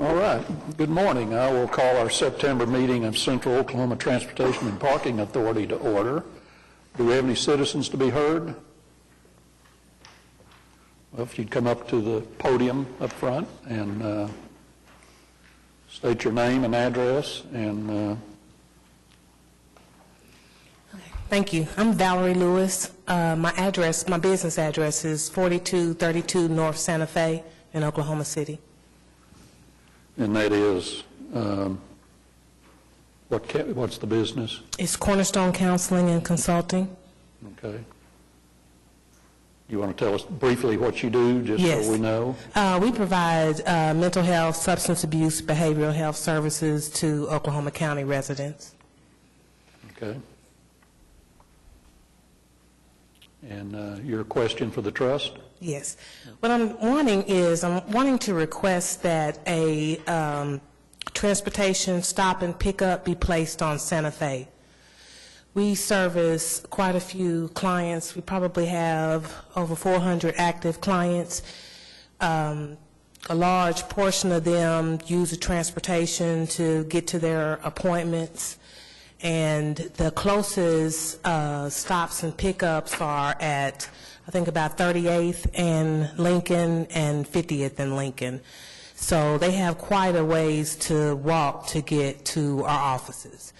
All right. Good morning. I will call our September meeting of Central Oklahoma Transportation and Parking Authority to order. Do we have any citizens to be heard? Well, if you'd come up to the podium up front and state your name and address and... Thank you. I'm Valerie Lewis. My business address is 4232 North Santa Fe in Oklahoma City. And that is, what's the business? It's Cornerstone Counseling and Consulting. Okay. You want to tell us briefly what you do, just Yes. so we know? We provide mental health, substance abuse, behavioral health services to Oklahoma County residents. Okay. And your question for the trust? Yes. What I'm wanting to request that a transportation stop and pickup be placed on Santa Fe. We service quite a few clients. We probably have over 400 active clients. A large portion of them use the transportation to get to their appointments. And the closest stops and pickups are at, I think, about 38th and Lincoln and 50th and Lincoln. So they have quite a ways to walk to get to our offices.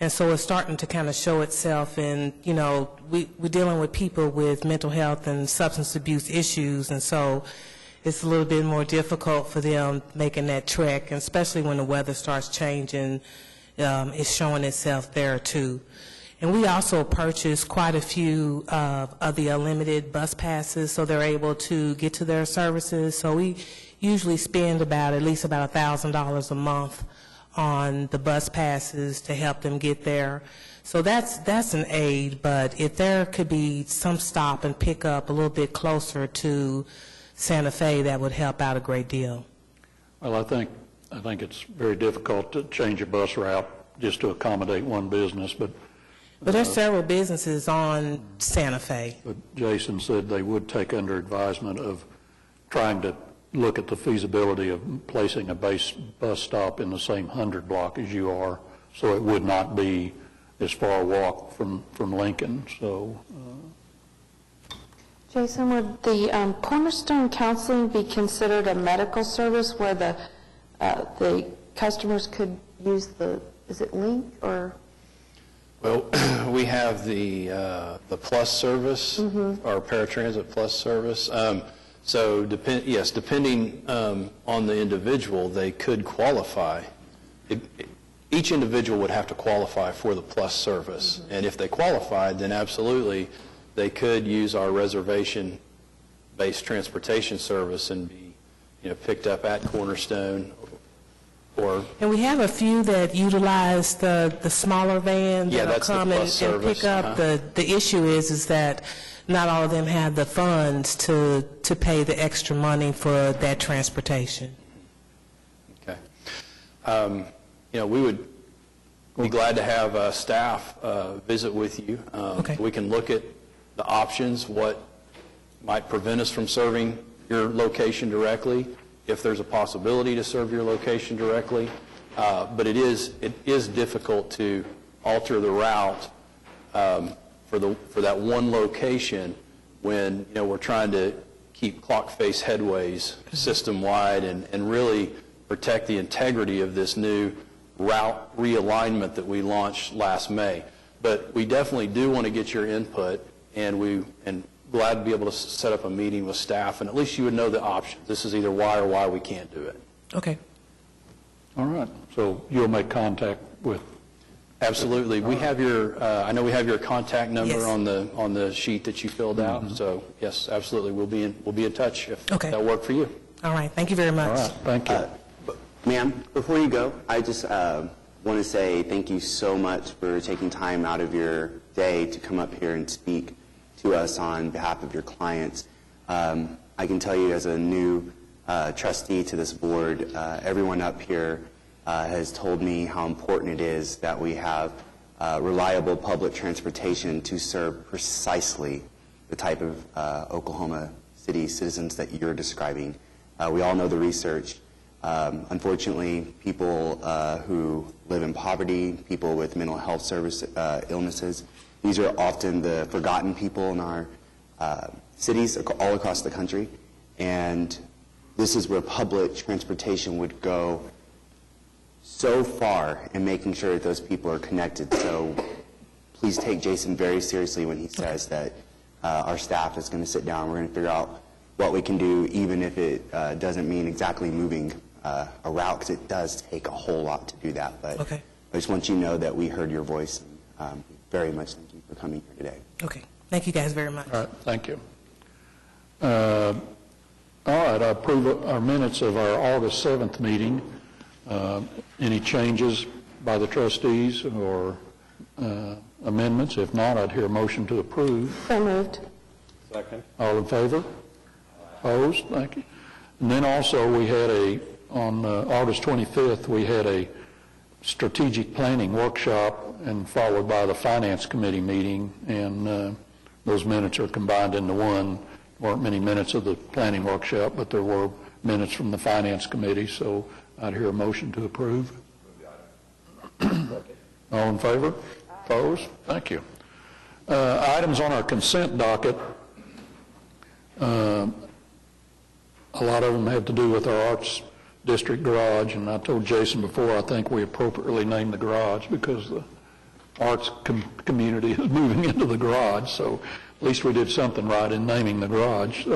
And so it's starting to kind of show itself in, we're dealing with people with mental health and substance abuse issues, and so it's a little bit more difficult for them making that trek, and especially when the weather starts changing. It's showing itself there too. And we also purchase quite a few of the unlimited bus passes so they're able to get to their services. So we usually spend at least about $1,000 a month on the bus passes to help them get there. So that's an aid, but if there could be some stop and pick up a little bit closer to Santa Fe, that would help out a great deal. Well, I think it's very difficult to change a bus route just to accommodate one business, but there's several businesses on Santa Fe. But Jason said they would take under advisement of trying to look at the feasibility of placing a base bus stop in the same 100 block as you are, so it would not be as far a walk from Lincoln. So, Jason, would the Cornerstone Counseling be considered a medical service where the customers could use is it Link or? Well, we have the Plus service, our paratransit Plus service. So depending on the individual, they could qualify. Each individual would have to qualify for the Plus service, and if they qualified, then absolutely they could use our reservation-based transportation service and be, picked up at Cornerstone. And we have a few that utilize the smaller van that'll come and pick up. The issue is that not all of them have the funds to pay the extra money for that transportation. Okay. We would be glad to have staff visit with you. Okay. We can look at the options, what might prevent us from serving your location directly, if there's a possibility to serve your location directly. But it is difficult to alter the route for that one location when we're trying to keep clock face headways system-wide and really protect the integrity of this new route realignment that we launched last May. But we definitely do want to get your input, and glad to be able to set up a meeting with staff, and at least you would know the options. This is either why or why we can't do it. Okay. all right. So you'll make contact with. Absolutely. We have your. I know we have your contact number Yes. on the sheet that you filled out. So yes, absolutely. We'll be in touch if that worked for you. All right. Thank you very much. All right. Thank you. Ma'am, before you go, I just want to say thank you so much for taking time out of your day to come up here and speak to us on behalf of your clients. I can tell you as a new trustee to this board, everyone up here has told me how important it is that we have reliable public transportation to serve precisely the type of Oklahoma City citizens that you're describing. We all know the research Unfortunately, people who live in poverty, people with mental health service illnesses, these are often the forgotten people in our cities all across the country. And this is where public transportation would go so far in making sure that those people are connected. So please take Jason very seriously when he says that our staff is going to sit down, we're going to figure out what we can do, even if it doesn't mean exactly moving a route, because it does take a whole lot to do that. But Okay. I just want you to know that we heard your voice, and very much thank you for coming here today. Okay. Thank you guys very much. All right, thank you. All right, I approve our minutes of our August 7th meeting. Any changes by the trustees or amendments? If not, I'd hear a motion to approve. So moved. All in favor? Opposed? Thank you. And then also we had on August 25th, we had a strategic planning workshop and followed by the Finance Committee meeting, and those minutes are combined into one. There weren't many minutes of the planning workshop, but there were minutes from the Finance Committee, so I'd hear a motion to approve. All in favor? Opposed? Thank you. Items on our consent docket. A lot of them have to do with our Arts District garage, and I told Jason before, I think we appropriately named the garage because the arts community is moving into the garage, so at least we did something right in naming the garage.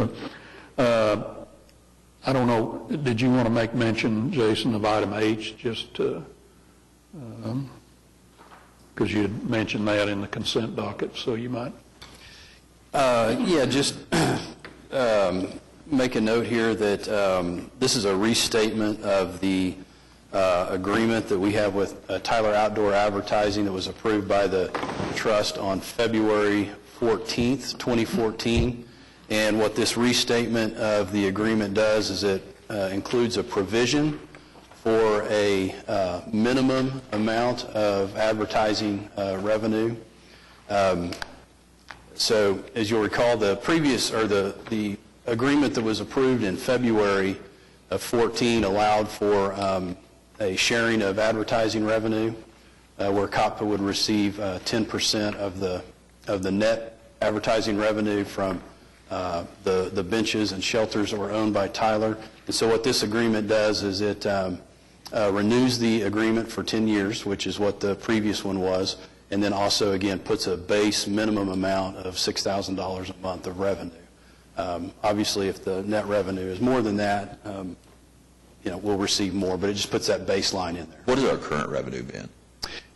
I don't know, did you want to make mention, Jason, of item H, just because you had mentioned that in the consent docket, so you might. Yeah, just make a note here that this is a restatement of the agreement that we have with Tyler Outdoor Advertising that was approved by the trust on February 14th, 2014. And what this restatement of the agreement does is it includes a provision for a minimum amount of advertising revenue. So as you'll recall, the previous, or the agreement that was approved in February of 14 allowed for a sharing of advertising revenue, where Cotpa would receive 10% of the net advertising revenue from the benches and shelters that were owned by Tyler. And so what this agreement does is it renews the agreement for 10 years, which is what the previous one was, and then also, again, puts a base minimum amount of $6,000 a month of revenue. Obviously, if the net revenue is more than that, we'll receive more, but it just puts that baseline in there. What has our current revenue been?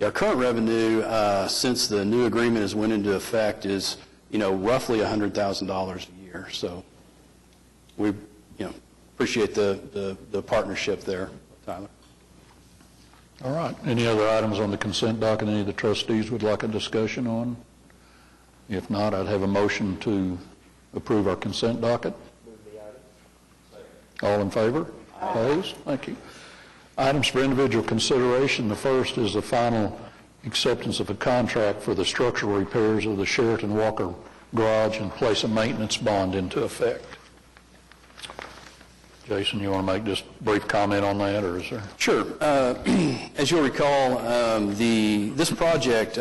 Yeah, our current revenue, since the new agreement has went into effect, is roughly $100,000 a year. So we appreciate the partnership there, Tyler. All right. Any other items on the consent docket any of the trustees would like a discussion on? If not, I'd have a motion to approve our consent docket. All in favor? Opposed? Thank you. Items for individual consideration. The first is the final acceptance of a contract for the structural repairs of the Sheraton Walker Garage and place a maintenance bond into effect. Jason, you want to make just a brief comment on that, or is there? Sure. As you'll recall, this project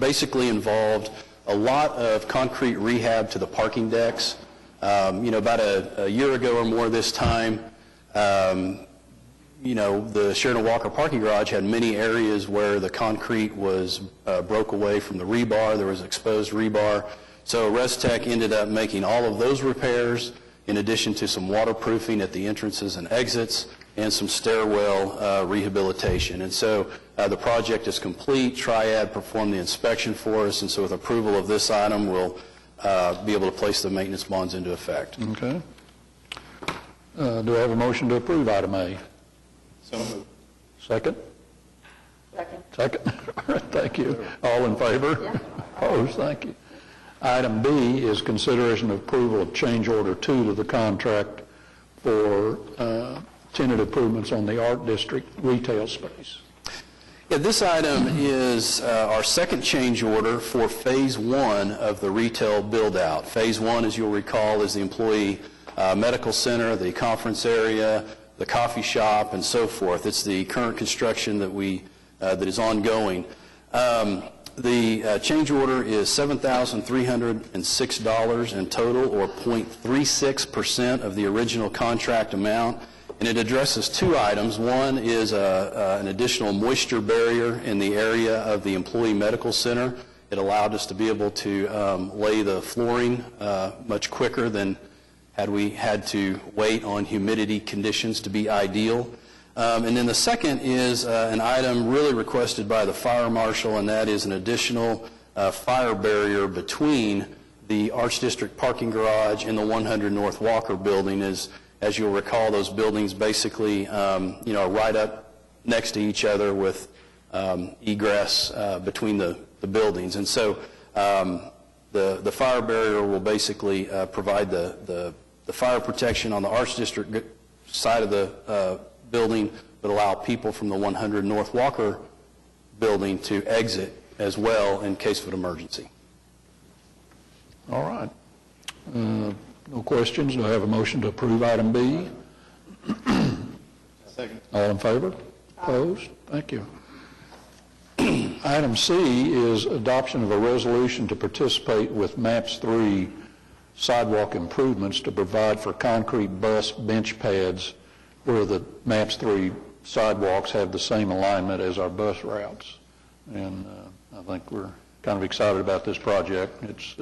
basically involved a lot of concrete rehab to the parking decks. About a year ago or more this time, the Sheraton Walker parking garage had many areas where the concrete was broke away from the rebar. There was exposed rebar. So ResTech ended up making all of those repairs, in addition to some waterproofing at the entrances and exits and some stairwell rehabilitation. And so the project is complete. Triad performed the inspection for us, and so with approval of this item, we'll be able to place the maintenance bonds into effect. Okay. Do I have a motion to approve item A? So moved. Second? Second. All right, thank you. All in favor? Yeah. Opposed? Thank you. Item B is consideration of approval of change order 2 to the contract for tenant improvements on the Art District retail space. Yeah, this item is our second change order for Phase 1 of the retail build-out. Phase 1, as you'll recall, is the employee medical center, the conference area, the coffee shop, and so forth. It's the current construction that is ongoing. The change order is $7,306 in total, or 0.36% of the original contract amount, and it addresses two items. One is an additional moisture barrier in the area of the employee medical center. It allowed us to be able to lay the flooring much quicker than had we had to wait on humidity conditions to be ideal. And then the second is an item really requested by the fire marshal, and that is an additional fire barrier between the Arts District parking garage and the 100 North Walker building. As you'll recall, those buildings basically are right up next to each other with egress between the buildings. And so the fire barrier will basically provide the fire protection on the Arts District side of the building, but allow people from the 100 North Walker building to exit as well in case of an emergency. All right. No questions. Do I have a motion to approve item B? Second. All in favor? Opposed? Thank you. Item C is adoption of a resolution to participate with MAPS 3 sidewalk improvements to provide for concrete bus bench pads where the MAPS 3 sidewalks have the same alignment as our bus routes. And I think we're kind of excited about this project. It's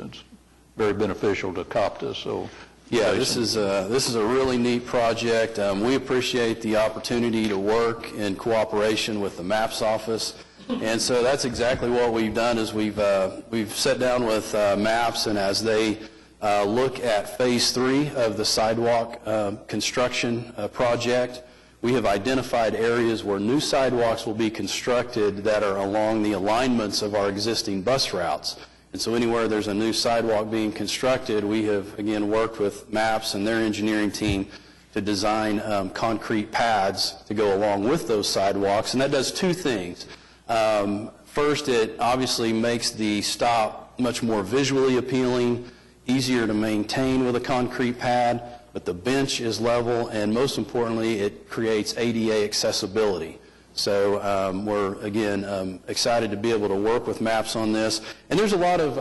very beneficial to Cotpa. So yeah, this is a really neat project. We appreciate the opportunity to work in cooperation with the MAPS office. And so that's exactly what we've done is we've sat down with MAPS, and as they look at phase 3 of the sidewalk construction project, we have identified areas where new sidewalks will be constructed that are along the alignments of our existing bus routes. And so anywhere there's a new sidewalk being constructed, we have, again, worked with MAPS and their engineering team to design concrete pads to go along with those sidewalks. And that does two things. First, it obviously makes the stop much more visually appealing, easier to maintain with a concrete pad, but the bench is level, and most importantly, it creates ADA accessibility. So we're, again, excited to be able to work with MAPS on this. And there's a lot of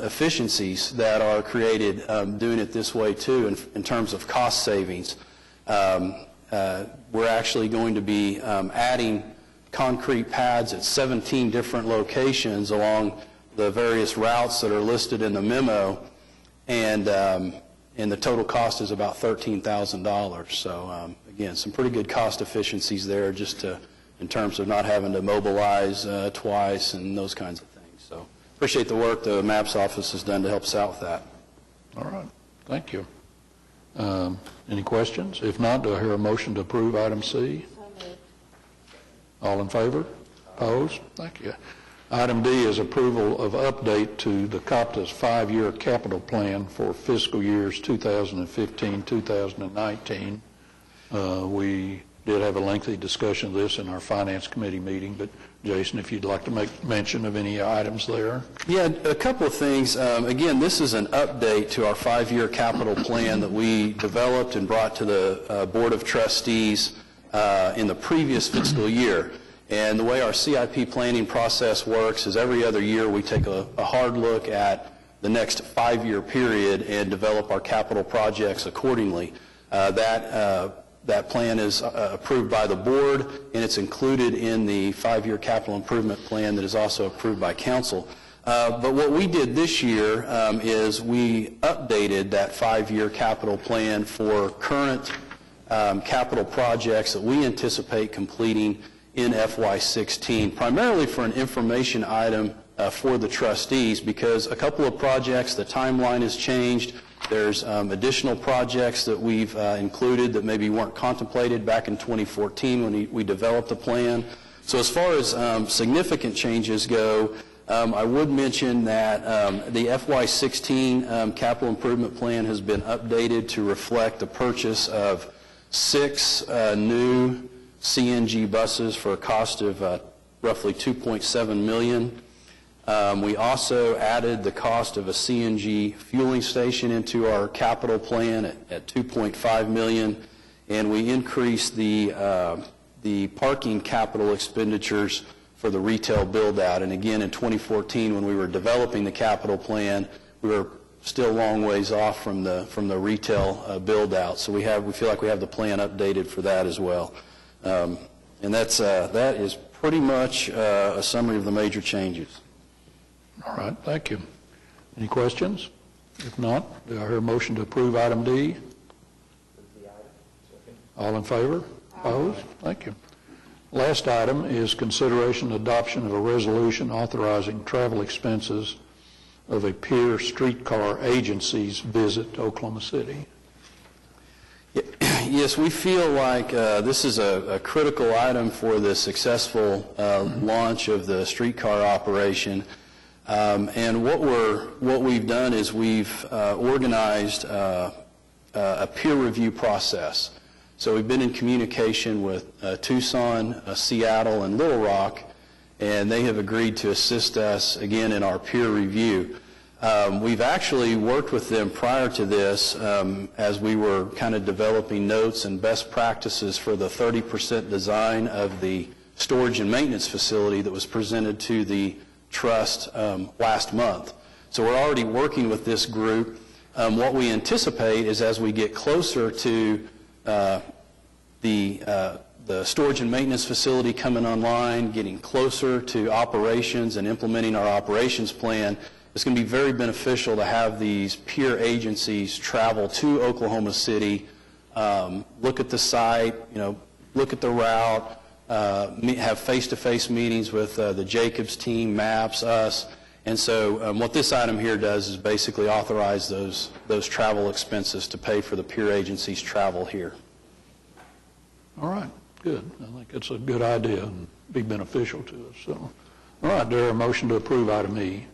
efficiencies that are created doing it this way, too, in terms of cost savings. We're actually going to be adding concrete pads at 17 different locations along the various routes that are listed in the memo, and the total cost is about $13,000. So again, some pretty good cost efficiencies there, just in terms of not having to mobilize twice and those kinds of things. So appreciate the work the MAPS office has done to help us out with that. all right. Thank you. Any questions? If not, do I hear a motion to approve item C? All in favor? Opposed? Thank you. Item D is approval of update to the Cotpa's 5-year capital plan for fiscal years 2015, 2019. We did have a lengthy discussion of this in our Finance Committee meeting, but Jason, if you'd like to make mention of any items there. Yeah, a couple of things. Again, this is an update to our 5-year capital plan that we developed and brought to the Board of Trustees in the previous fiscal year. And the way our CIP planning process works is every other year we take a hard look at the next 5-year period and develop our capital projects accordingly. That plan is approved by the board, and it's included in the 5-year capital improvement plan that is also approved by council. But what we did this year is we updated that 5-year capital plan for current capital projects that we anticipate completing in FY16, primarily for an information item for the trustees, because a couple of projects, the timeline has changed. There's additional projects that we've included that maybe weren't contemplated back in 2014 when we developed the plan. So as far as significant changes go, I would mention that the FY16 capital improvement plan has been updated to reflect the purchase of 6 new CNG buses for a cost of roughly $2.7 million. We also added the cost of a CNG fueling station into our capital plan at $2.5 million. and we increased the parking capital expenditures for the retail build-out. And again, in 2014, when we were developing the capital plan, we were still a long ways off from the retail build-out. So we feel like we have the plan updated for that as well. And that is pretty much a summary of the major changes. All right, thank you. Any questions? If not, do I hear a motion to approve item D? All in favor? Opposed? Thank you. Last item is consideration and adoption of a resolution authorizing travel expenses of a peer streetcar agency's visit to Oklahoma City. Yes, we feel like this is a critical item for the successful launch of the streetcar operation. And what we've done is we've organized a peer review process. So we've been in communication with Tucson, Seattle, and Little Rock, and they have agreed to assist us, again, in our peer review. We've actually worked with them prior to this as we were kind of developing notes and best practices for the 30% design of the storage and maintenance facility that was presented to the trust last month. So we're already working with this group. What we anticipate is as we get closer to the storage and maintenance facility coming online, getting closer to operations and implementing our operations plan, it's going to be very beneficial to have these peer agencies travel to Oklahoma City, look at the site, look at the route, have face-to-face meetings with the Jacobs team, MAPS, us. And so what this item here does is basically authorize those travel expenses to pay for the peer agency's travel here. All right, good. I think it's a good idea and be beneficial to us. So, all right, there a motion to approve item E.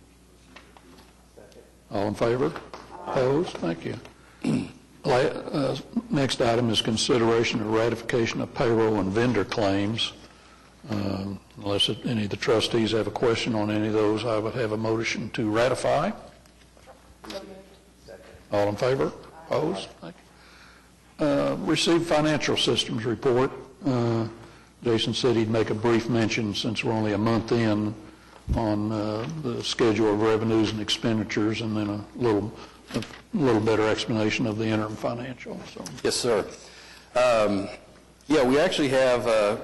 All in favor? Opposed? Thank you. Next item is consideration of ratification of payroll and vendor claims. Unless any of the trustees have a question on any of those, I would have a motion to ratify. All in favor? Opposed? Thank you. Received financial systems report. Jason said he'd make a brief mention since we're only a month in on the schedule of revenues and expenditures, and then a little better explanation of the interim financial. So. Yes, sir. We actually have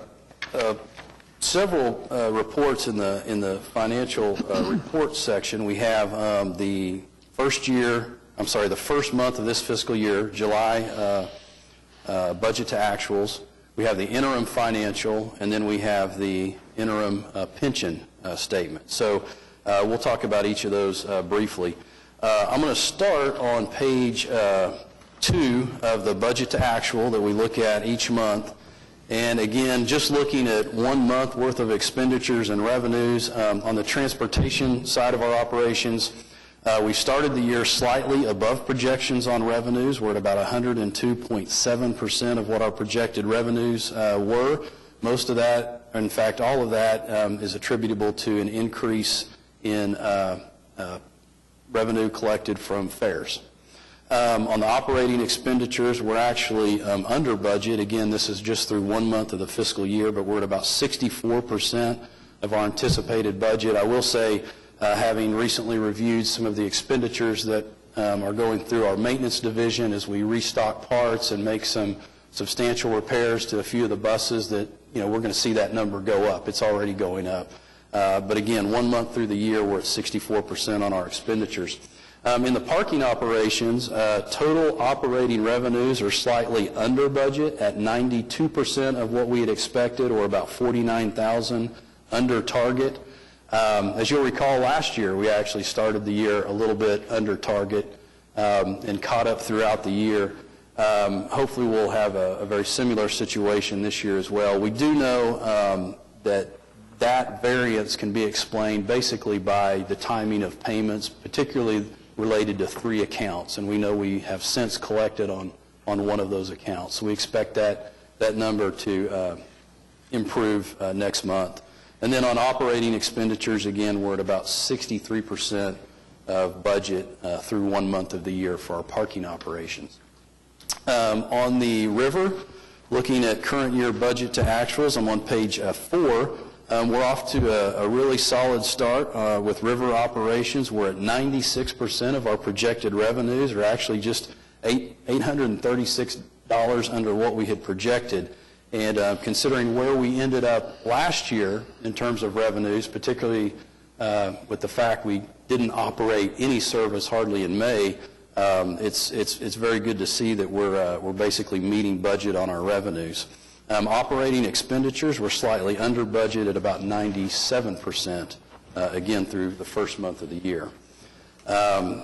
several reports in the financial report section. We have the first month of this fiscal year, July budget to actuals. We have the interim financial, and then we have the interim pension statement. So we'll talk about each of those briefly. I'm going to start on page 2 of the budget to actual that we look at each month. And again, just looking at 1 month worth of expenditures and revenues on the transportation side of our operations, we started the year slightly above projections on revenues. We're at about 102.7% of what our projected revenues were. Most of that, in fact, all of that is attributable to an increase in revenue collected from fares. On the operating expenditures, we're actually under budget. Again, this is just through 1 month of the fiscal year, but we're at about 64% of our anticipated budget. I will say, having recently reviewed some of the expenditures that are going through our maintenance division as we restock parts and make some substantial repairs to a few of the buses, that we're going to see that number go up. It's already going up. But again, 1 month through the year, we're at 64% on our expenditures. In the parking operations, total operating revenues are slightly under budget at 92% of what we had expected, or about $49,000 under target. As you'll recall, last year we actually started the year a little bit under target and caught up throughout the year. Hopefully we'll have a very similar situation this year as well. We do know that variance can be explained basically by the timing of payments, particularly related to 3 accounts, and we know we have since collected on one of those accounts. So we expect that number to improve next month. And then on operating expenditures, again, we're at about 63% of budget through 1 month of the year for our parking operations. On the river, Looking at current year budget to actuals, I'm on page 4. We're off to a really solid start with river operations. We're at 96% of our projected revenues, or actually just $836 under what we had projected. And considering where we ended up last year in terms of revenues, particularly with the fact we didn't operate any service hardly in May, it's very good to see that we're basically meeting budget on our revenues. Operating expenditures were slightly under budget at about 97%, again through the first month of the year.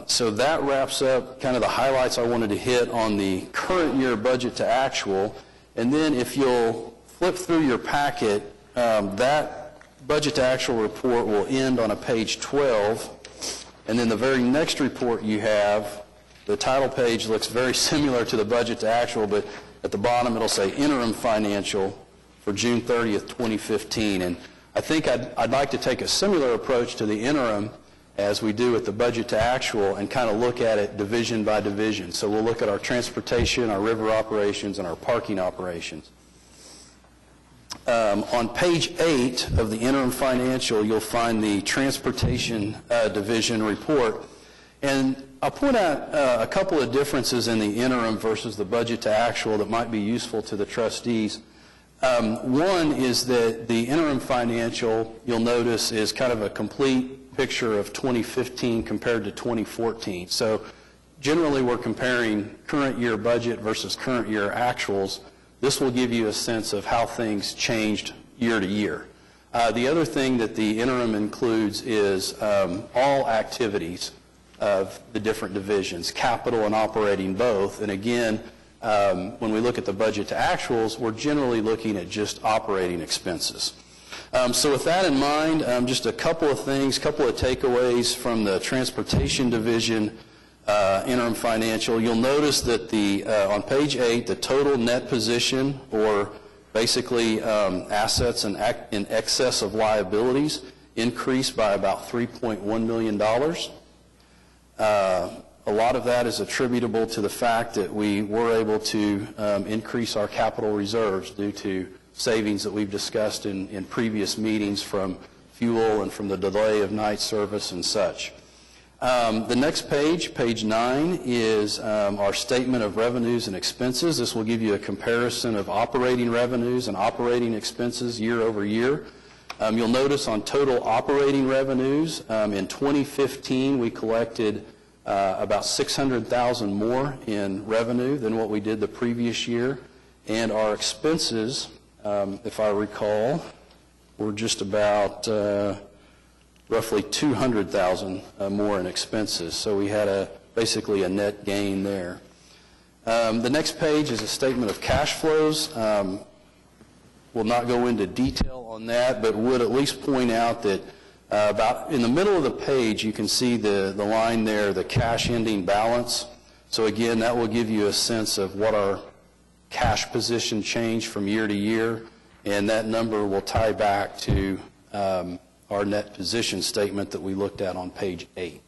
So that wraps up kind of the highlights I wanted to hit on the current year budget to actual. And then if you'll flip through your packet, that budget to actual report will end on a page 12. And then the very next report you have, the title page looks very similar to the budget to actual, but at the bottom it'll say interim financial for June 30th, 2015. And I think I'd like to take a similar approach to the interim as we do at the budget to actual and kind of look at it division by division. So we'll look at our transportation, our river operations, and our parking operations. On page 8 of the interim financial, you'll find the transportation division report. And I'll point out a couple of differences in the interim versus the budget to actual that might be useful to the trustees. One is that the interim financial, you'll notice, is kind of a complete picture of 2015 compared to 2014. So generally we're comparing current year budget versus current year actuals. This will give you a sense of how things changed year to year. The other thing that the interim includes is all activities of the different divisions, capital and operating both. And again, when we look at the budget to actuals, we're generally looking at just operating expenses. So with that in mind, just a couple of things, couple of takeaways from the transportation division interim financial. You'll notice that on page 8, the total net position, or basically assets in excess of liabilities, increased by about $3.1 million. A lot of that is attributable to the fact that we were able to increase our capital reserves due to savings that we've discussed in previous meetings from fuel and from the delay of night service and such. The next page, page 9, is our statement of revenues and expenses. This will give you a comparison of operating revenues and operating expenses year over year. You'll notice on total operating revenues, in 2015 we collected about $600,000 more in revenue than what we did the previous year. And our expenses, if I recall, were just about roughly $200,000 more in expenses. So we had basically a net gain there. The next page is a statement of cash flows. We'll not go into detail on that, but would at least point out that about in the middle of the page you can see the line there, the cash ending balance. So again, that will give you a sense of what our cash position changed from year to year, and that number will tie back to our net position statement that we looked at on page 8.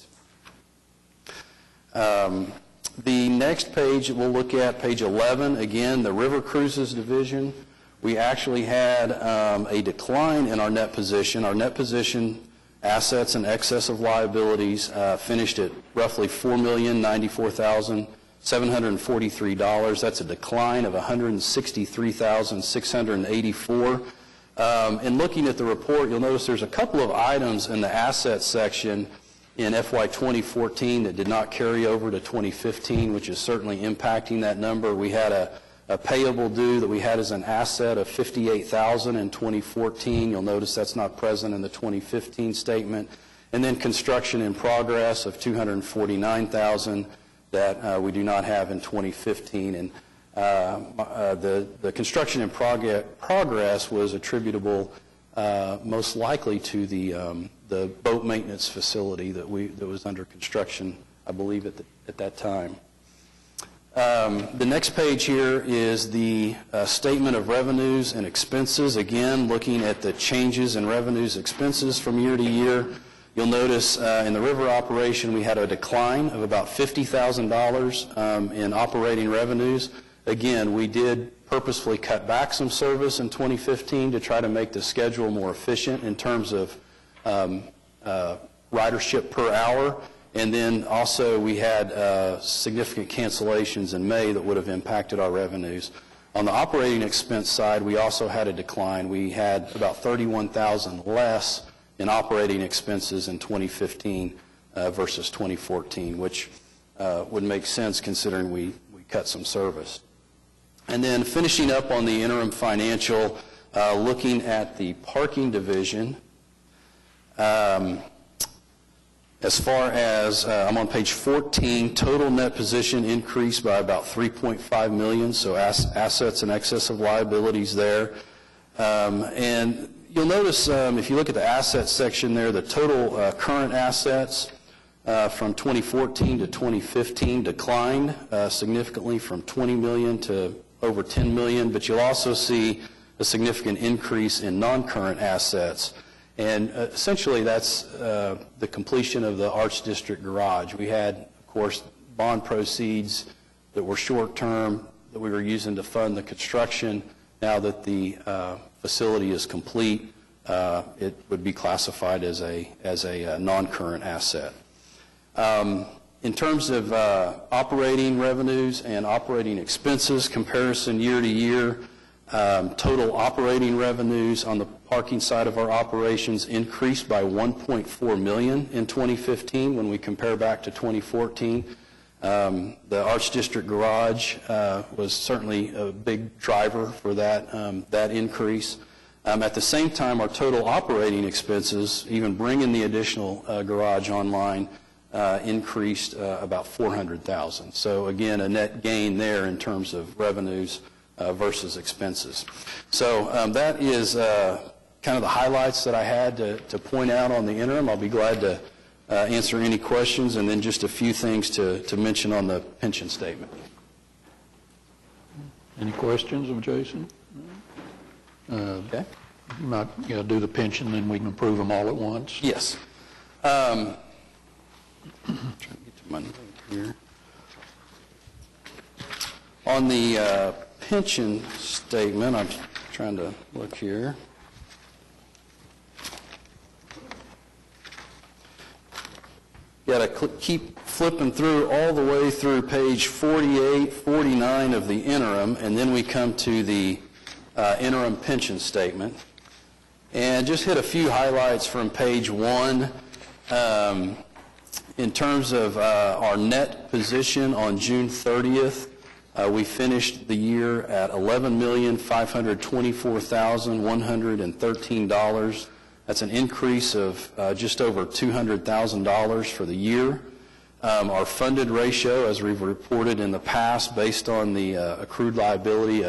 The next page we'll look at, page 11, again, the River Cruises division. We actually had a decline in our net position. Our net position assets in excess of liabilities finished at roughly $4,094,743. That's a decline of $163,684. In looking at the report, you'll notice there's a couple of items in the assets section in FY 2014 that did not carry over to 2015, which is certainly impacting that number. We had a payable due that we had as an asset of $58,000 in 2014. You'll notice that's not present in the 2015 statement. And then construction in progress of $249,000 that we do not have in 2015. And the construction in progress was attributable most likely to the boat maintenance facility that was under construction, I believe, at that time. The next page here is the statement of revenues and expenses. Again, looking at the changes in revenues and expenses from year to year. You'll notice in the river operation we had a decline of about $50,000 in operating revenues. Again, we did purposefully cut back some service in 2015 to try to make the schedule more efficient in terms of ridership per hour. And then also we had significant cancellations in May that would have impacted our revenues. On the operating expense side, we also had a decline. We had about $31,000 less in operating expenses in 2015 versus 2014, which would make sense considering we cut some service. And then finishing up on the interim financial, looking at the parking division, as far as, I'm on page 14, total net position increased by about $3.5 million, so assets in excess of liabilities there. And you'll notice if you look at the assets section there, the total current assets from 2014 to 2015 declined significantly from $20 million to over $10 million, but you'll also see a significant increase in non-current assets. And essentially that's the completion of the Arts District Garage. We had, of course, bond proceeds that were short-term that we were using to fund the construction. Now that the facility is complete, it would be classified as a non-current asset. In terms of operating revenues and operating expenses, comparison year to year, total operating revenues on the parking side of our operations increased by $1.4 million in 2015 when we compare back to 2014. The Arts District Garage was certainly a big driver for that increase. At the same time, our total operating expenses, even bringing the additional garage online, increased about $400,000. So again, a net gain there in terms of revenues versus expenses. So that is kind of the highlights that I had to point out on the interim. I'll be glad to answer any questions, and then just a few things to mention on the pension statement. Any questions of Jason? Okay. Might do the pension, then we can approve them all at once. Yes. Trying to get to my note here. On the pension statement, I'm trying to look here. Got to keep flipping through all the way through page 48, 49 of the interim, and then we come to the interim pension statement. And just hit a few highlights from page 1. In terms of our net position on June 30th, we finished the year at $11,524,113. That's an increase of just over $200,000 for the year. Our funded ratio, as we've reported in the past, based on the accrued liability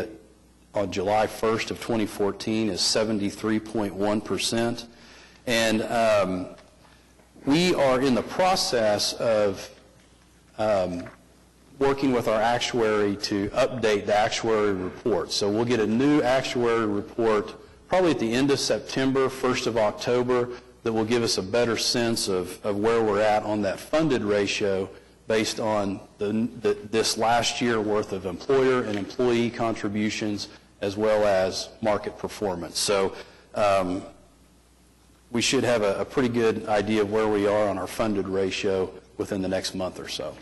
on July 1st of 2014, is 73.1%. And we are in the process of working with our actuary to update the actuary report. So we'll get a new actuary report probably at the end of September, 1st of October, that will give us a better sense of where we're at on that funded ratio based on this last year worth of employer and employee contributions as well as market performance. So we should have a pretty good idea of where we are on our funded ratio within the next month or so.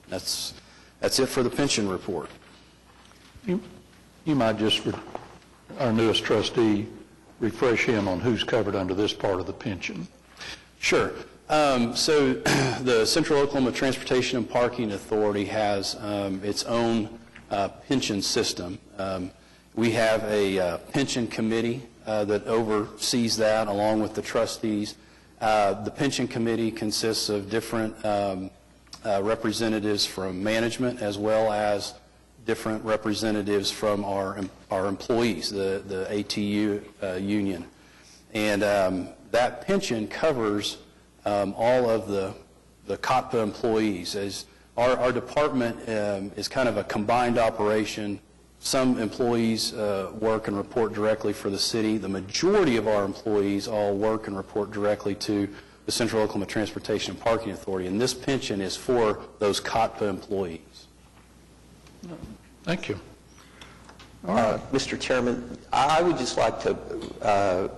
That's it for the pension report. You might just, for our newest trustee, refresh him on who's covered under this part of the pension. Sure. So the Central Oklahoma Transportation and Parking Authority has its own pension system. We have a pension committee that oversees that along with the trustees. The pension committee consists of different representatives from management as well as different representatives from our employees, the ATU union. And that pension covers all of the Cotpa employees. As our department is kind of a combined operation. Some employees work and report directly for the city. The majority of our employees all work and report directly to the Central Oklahoma Transportation and Parking Authority, and this pension is for those Cotpa employees. Thank you. Mr. Chairman, I would just like to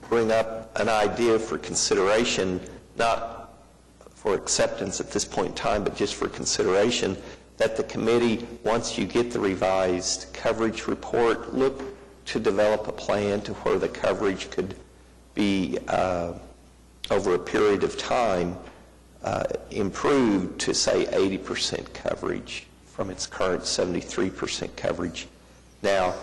bring up an idea for consideration, not for acceptance at this point in time, but just for consideration, that the committee, once you get the revised coverage report, look to develop a plan to where the coverage could be, over a period of time, improved to, say, 80% coverage from its current 73% coverage. Now,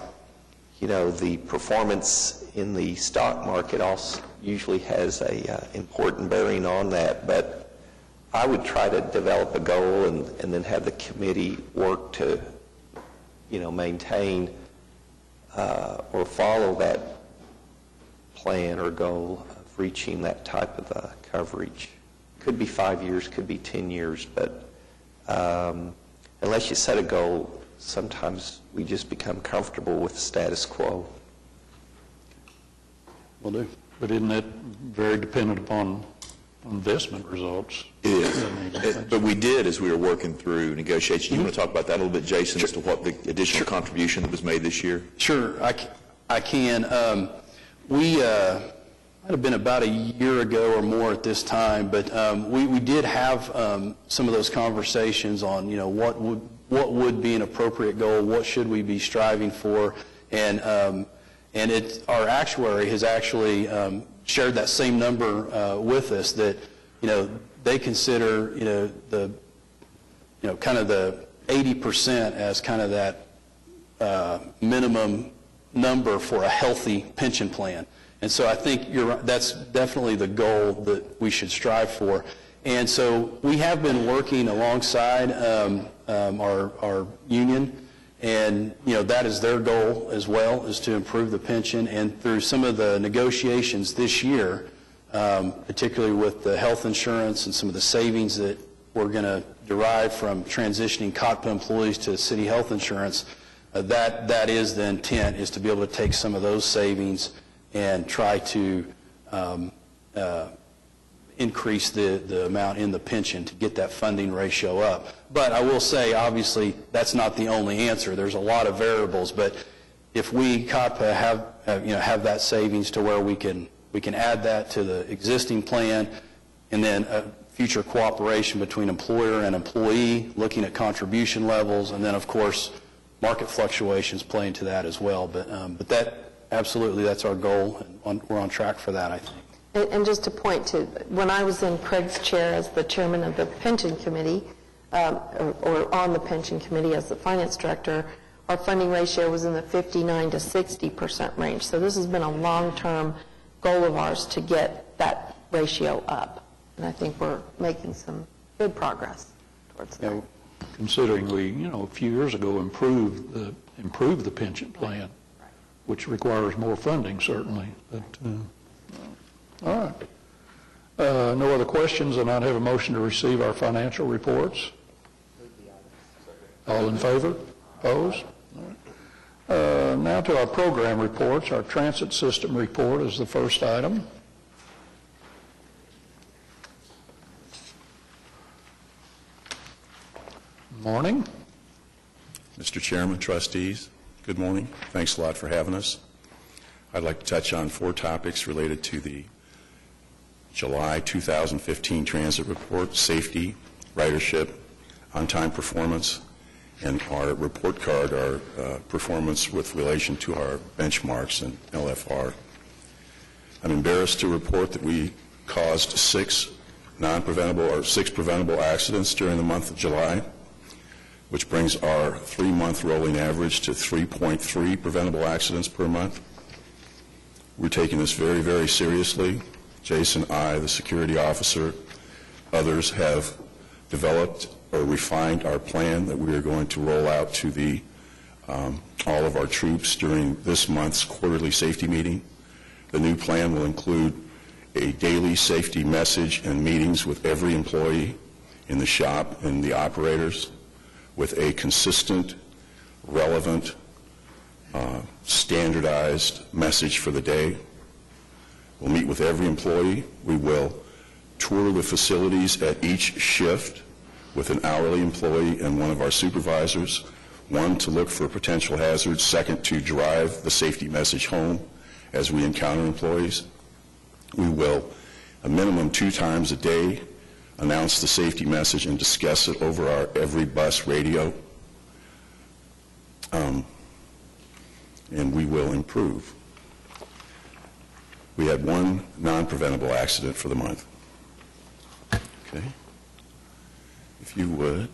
you know, the performance in the stock market also usually has a important bearing on that, but I would try to develop a goal and then have the committee work to, you know, maintain or follow that plan or goal of reaching that type of coverage. Could be 5 years, could be 10 years, but unless you set a goal, sometimes we just become comfortable with the status quo. Will do. But isn't that very dependent upon investment results? It is. But we did, as we were working through negotiations. You want to talk about that a little bit, Jason, as to what the additional contribution that was made this year? Sure, I can. We might have been about a year ago or more at this time, but we did have some of those conversations on, you know, what would be an appropriate goal, what should we be striving for, and our actuary has actually shared that same number with us, that, you know, they consider, you know, kind of the 80% as kind of that minimum number for a healthy pension plan. And so I think that's definitely the goal that we should strive for. And so we have been working alongside our union, and, you know, that is their goal as well, is to improve the pension. And through some of the negotiations this year, particularly with the health insurance and some of the savings that we're going to derive from transitioning Cotpa employees to city health insurance, that is the intent, is to be able to take some of those savings and try to increase the amount in the pension to get that funding ratio up. But I will say, obviously, that's not the only answer. There's a lot of variables, but if we, Cotpa, have that savings to where we can add that to the existing plan, and then future cooperation between employer and employee, looking at contribution levels, and then, of course, market fluctuations play into that as well. But that, absolutely, that's our goal, and we're on track for that, I think. And just to point to, when I was in Craig's chair as the chairman of the pension committee, or on the pension committee as the finance director, our funding ratio was in the 59 to 60% range. So this has been a long-term goal of ours to get that ratio up. And I think we're making some good progress towards that. You know, considering we, you know, a few years ago improved the pension plan, which requires more funding, certainly. But, all right. No other questions, and I'd have a motion to receive our financial reports. All in favor? Opposed? All right. Now to our program reports. Our transit system report is the first item. Morning. Mr. Chairman, trustees, good morning. Thanks a lot for having us. I'd like to touch on 4 topics related to the July 2015 transit report: safety, ridership, on-time performance, and our report card, our performance with relation to our benchmarks and LFR. I'm embarrassed to report that we caused 6 preventable accidents during the month of July, which brings our 3-month rolling average to 3.3 preventable accidents per month. We're taking this very, very seriously. Jason, I, the security officer, others have developed or refined our plan that we are going to roll out to all of our troops during this month's quarterly safety meeting. The new plan will include a daily safety message and meetings with every employee in the shop and the operators, with a consistent, relevant, standardized message for the day. We'll meet with every employee. We will tour the facilities at each shift with an hourly employee and one of our supervisors. One, to look for potential hazards. Second, to drive the safety message home as we encounter employees. We will, a minimum 2 times a day, announce the safety message and discuss it over our every bus radio. And we will improve. We had 1 non-preventable accident for the month. Okay. If you would,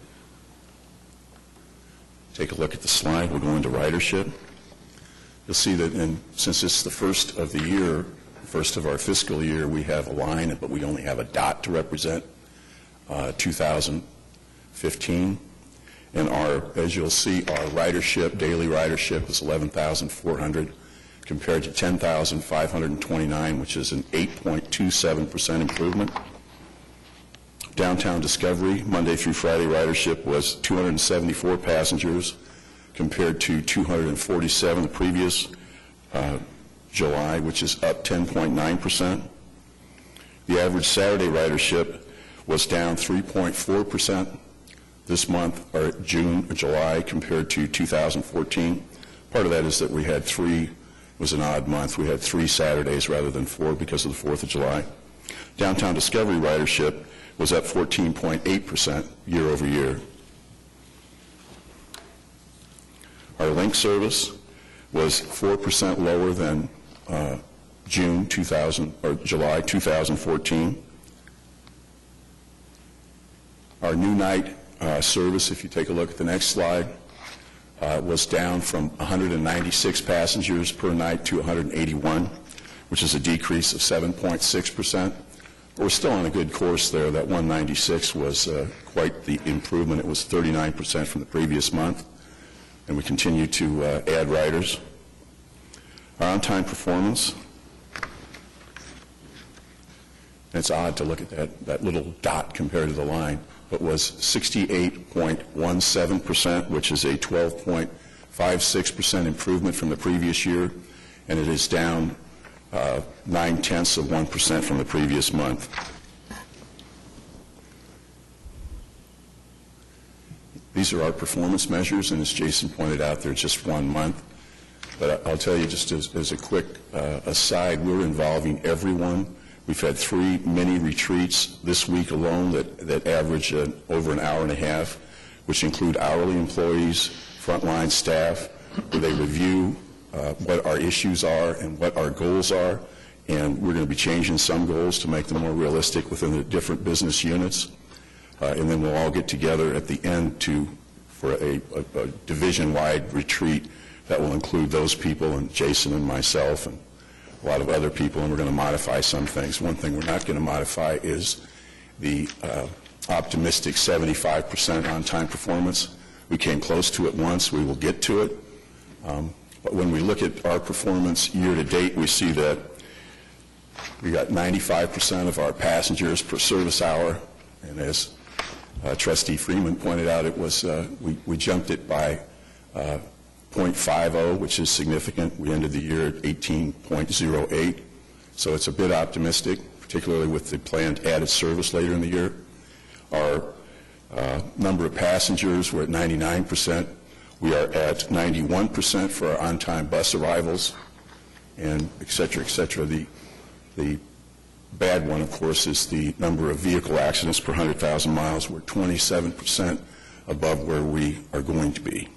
take a look at the slide. We'll go into ridership. You'll see that since it's the first of the year, first of our fiscal year, we have a line, but we only have a dot to represent 2015. And as you'll see, our ridership, daily ridership, is 11,400 compared to 10,529, which is an 8.27% improvement. Downtown Discovery, Monday through Friday ridership was 274 passengers compared to 247 the previous July, which is up 10.9%. The average Saturday ridership was down 3.4% this month, or July, compared to 2014. Part of that is that we had 3, it was an odd month, we had 3 Saturdays rather than 4 because of the 4th of July. Downtown Discovery ridership was up 14.8% year over year. Our link service was 4% lower than July 2014. Our new night service, if you take a look at the next slide, was down from 196 passengers per night to 181, which is a decrease of 7.6%. We're still on a good course there. That 196 was quite the improvement. It was 39% from the previous month, and we continue to add riders. Our on-time performance, and it's odd to look at that little dot compared to the line, but was 68.17%, which is a 12.56% improvement from the previous year, and it is down 0.9% from the previous month. These are our performance measures, and as Jason pointed out, they're just 1 month. But I'll tell you just as a quick aside, we're involving everyone. We've had 3 mini retreats this week alone that average over an hour and a half, which include hourly employees, frontline staff, where they review what our issues are and what our goals are, and we're going to be changing some goals to make them more realistic within the different business units, and then we'll all get together at the end for a division-wide retreat that will include those people and Jason and myself and a lot of other people, and we're going to modify some things. One thing we're not going to modify is the optimistic 75% on-time performance. We came close to it once. We will get to it. But when we look at our performance year to date, we see that we got 95% of our passengers per service hour, and as Trustee Freeman pointed out, it was we jumped it by 0.50, which is significant. We ended the year at 18.08, so it's a bit optimistic, particularly with the planned added service later in the year. Our number of passengers, we're at 99%. We are at 91% for our on-time bus arrivals, and et cetera, et cetera. The bad one, of course, is the number of vehicle accidents per 100,000 miles. We're 27% above where we are going to be.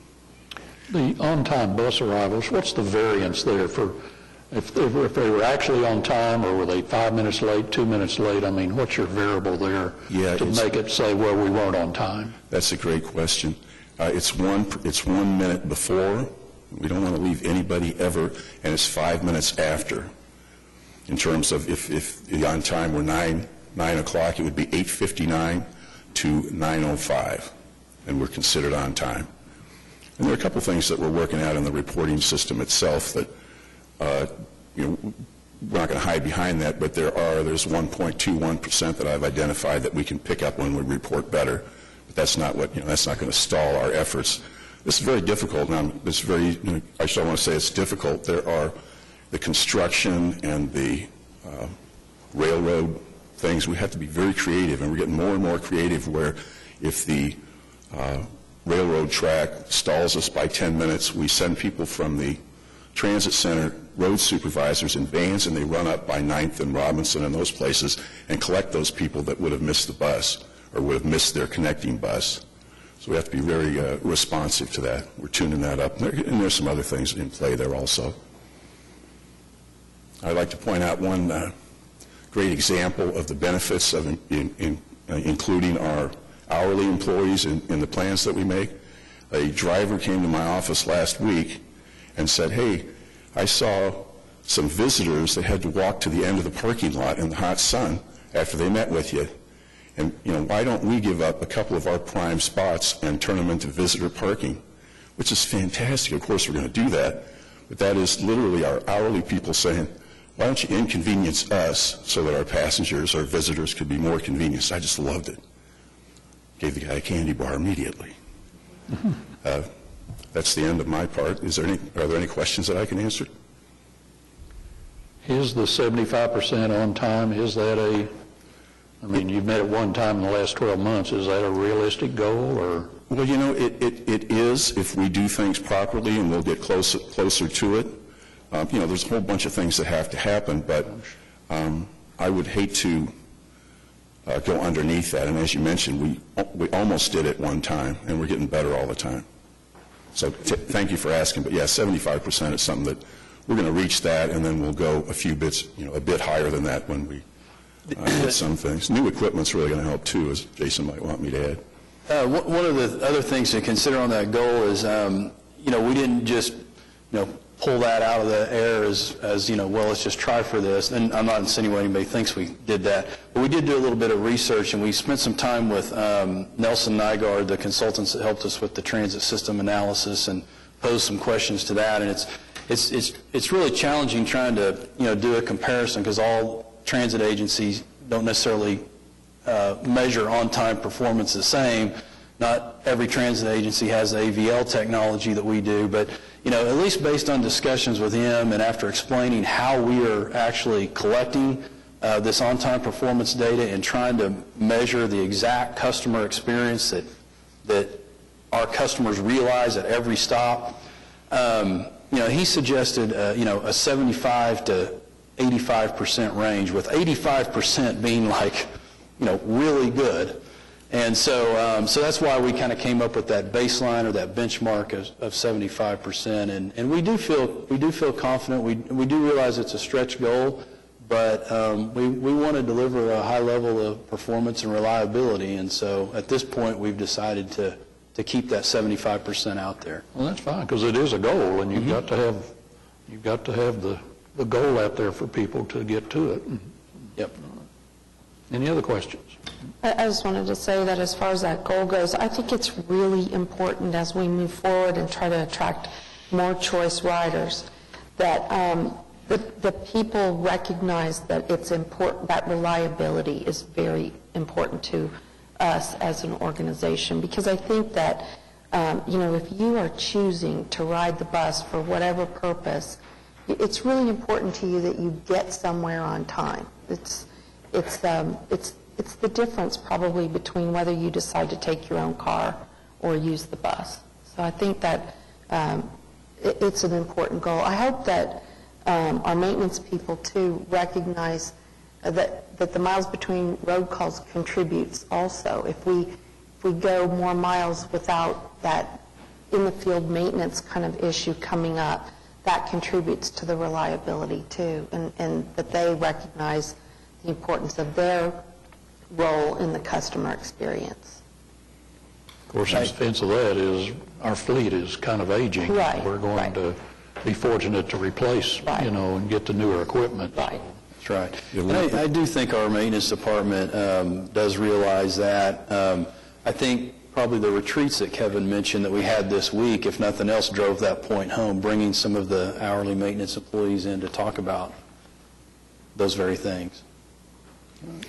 The on-time bus arrivals, what's the variance there for if they were actually on time, or were they 5 minutes late, 2 minutes late? I mean, what's your variable there to make it say, well, we weren't on time? That's a great question. It's 1 minute before. We don't want to leave anybody ever, and it's 5 minutes after. In terms of if the on time were 9 o'clock, it would be 8:59 to 9:05, and we're considered on time. And there are a couple things that we're working out in the reporting system itself that, we're not going to hide behind that, but there's 1.21% that I've identified that we can pick up when we report better. But that's not that's not going to stall our efforts. This is very difficult. Now, I just don't want to say it's difficult. There are the construction and the railroad things. We have to be very creative, and we're getting more and more creative where if the railroad track stalls us by 10 minutes, we send people from the transit center, road supervisors in vans, and they run up by 9th and Robinson and those places and collect those people that would have missed the bus or would have missed their connecting bus. So we have to be very responsive to that. We're tuning that up. And there's some other things in play there also. I'd like to point out one great example of the benefits of including our hourly employees in the plans that we make. A driver came to my office last week and said, hey, I saw some visitors that had to walk to the end of the parking lot in the hot sun after they met with you. And, why don't we give up a couple of our prime spots and turn them into visitor parking, which is fantastic. Of course, we're going to do that. But that is literally our hourly people saying, why don't you inconvenience us so that our passengers, our visitors, could be more convenienced? I just loved it. Gave the guy a candy bar immediately. That's the end of my part. Are there any questions that I can answer? Is the 75% on time, is that you've met it one time in the last 12 months. Is that a realistic goal, or? Well, it is if we do things properly, and we'll get closer to it. There's a whole bunch of things that have to happen, but I would hate to go underneath that. And as you mentioned, we almost did it one time, and we're getting better all the time. So thank you for asking. But yeah, 75% is something that we're going to reach that, and then we'll go a few bits, a bit higher than that when we do some things. New equipment's really going to help too, as Jason might want me to add. One of the other things to consider on that goal is, we didn't just, pull that out of the air as well, let's just try for this. And I'm not insinuating anybody thinks we did that. But we did do a little bit of research, and we spent some time with Nelson Nygaard, the consultants that helped us with the transit system analysis, and posed some questions to that. And it's really challenging trying to, do a comparison, because all transit agencies don't necessarily measure on-time performance the same. Not every transit agency has the AVL technology that we do, but at least based on discussions with him and after explaining how we are actually collecting this on-time performance data and trying to measure the exact customer experience that our customers realize at every stop, he suggested a 75 to 85% range, with 85% being like really good. And so that's why we kind of came up with that baseline or that benchmark of 75%. And we do feel confident. We do realize it's a stretch goal, but we want to deliver a high level of performance and reliability. And so at this point, we've decided to keep that 75% out there. Well, that's fine, because it is a goal, and you've got to have the goal out there for people to get to it. Yep. Any other questions? I just wanted to say that as far as that goal goes, I think it's really important as we move forward and try to attract more choice riders, that the people recognize that it's important, that reliability is very important to us as an organization. Because I think that, if you are choosing to ride the bus for whatever purpose, it's really important to you that you get somewhere on time. It's the difference probably between whether you decide to take your own car or use the bus. So I think that it's an important goal. I hope that our maintenance people too recognize that the miles between road calls contributes also. If we go more miles without that in the field maintenance kind of issue coming up, that contributes to the reliability too, and that they recognize the importance of their role in the customer experience. Of course, in defense of that is our fleet is kind of aging. Right. We're going to be fortunate to replace, and get the newer equipment. Right. That's right. And I do think our maintenance department does realize that. I think probably the retreats that Kevin mentioned that we had this week, if nothing else, drove that point home, bringing some of the hourly maintenance employees in to talk about those very things.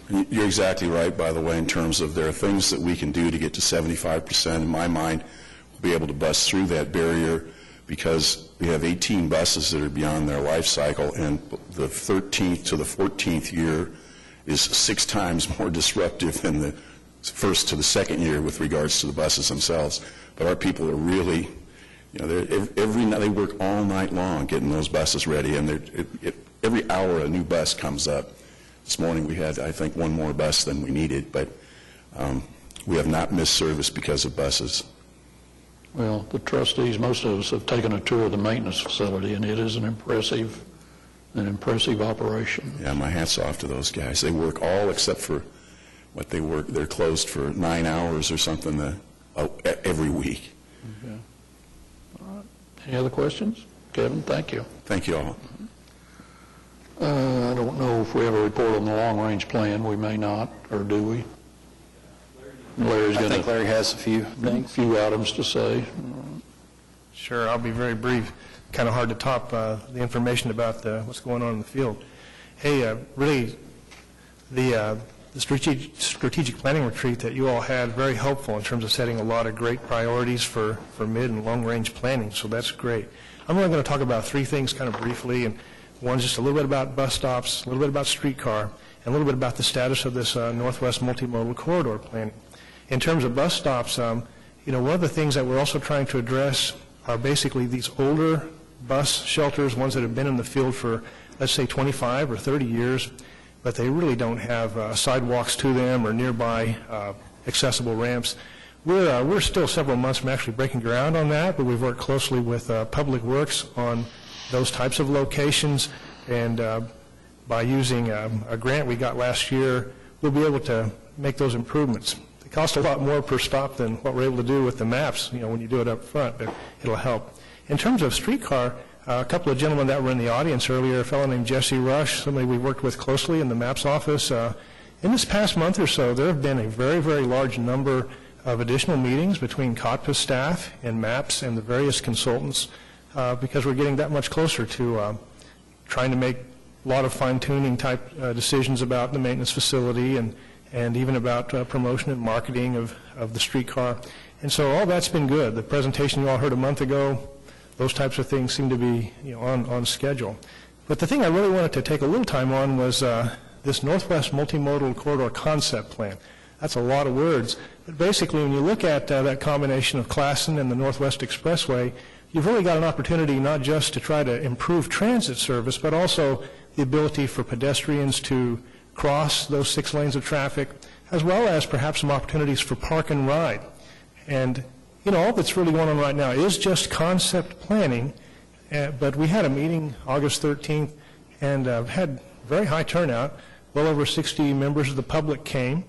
You're exactly right, by the way, in terms of there are things that we can do to get to 75%. In my mind, we'll be able to bust through that barrier because we have 18 buses that are beyond their life cycle, and the 13th to the 14th year is 6 times more disruptive than the first to the second year with regards to the buses themselves. But our people are really, every night they work all night long getting those buses ready, and every hour a new bus comes up. This morning we had, I think, one more bus than we needed, but we have not missed service because of buses. Well, the trustees, most of us have taken a tour of the maintenance facility, and it is an impressive operation. Yeah, my hat's off to those guys. They work all except for what they work. They're closed for 9 hours or something every week. Okay. All right. Any other questions? Kevin, thank you. Thank you all. I don't know if we have a report on the long-range plan. We may not, or do we? Larry's I got think Larry has a few things. few items to say. Sure, I'll be very brief. Kind of hard to top the information about what's going on in the field. Hey, really, the strategic planning retreat that you all had, very helpful in terms of setting a lot of great priorities for mid and long-range planning, so that's great. I'm only going to talk about 3 things kind of briefly, and one's just a little bit about bus stops, a little bit about streetcar, and a little bit about the status of this Northwest Multimodal Corridor planning. In terms of bus stops, one of the things that we're also trying to address are basically these older bus shelters, ones that have been in the field for, let's say, 25 or 30 years, but they really don't have sidewalks to them or nearby accessible ramps. We're still several months from actually breaking ground on that, but we've worked closely with Public Works on those types of locations, and by using a grant we got last year, we'll be able to make those improvements. It costs a lot more per stop than what we're able to do with the maps, when you do it up front, but it'll help. In terms of streetcar, a couple of gentlemen that were in the audience earlier, a fellow named Jesse Rush, somebody we worked with closely in the maps office. In this past month or so, there have been a very, very large number of additional meetings between Cotpa staff and maps and the various consultants because we're getting that much closer to trying to make a lot of fine-tuning type decisions about the maintenance facility and even about promotion and marketing of the streetcar. And so all that's been good. The presentation you all heard a month ago, those types of things seem to be on schedule. But the thing I really wanted to take a little time on was this Northwest Multimodal Corridor Concept Plan. That's a lot of words. But basically, when you look at that combination of Classen and the Northwest Expressway, you've really got an opportunity not just to try to improve transit service, but also the ability for pedestrians to cross those 6 lanes of traffic, as well as perhaps some opportunities for park and ride. And, all that's really going on right now is just concept planning, but we had a meeting August 13th and had very high turnout. Well over 60 members of the public came.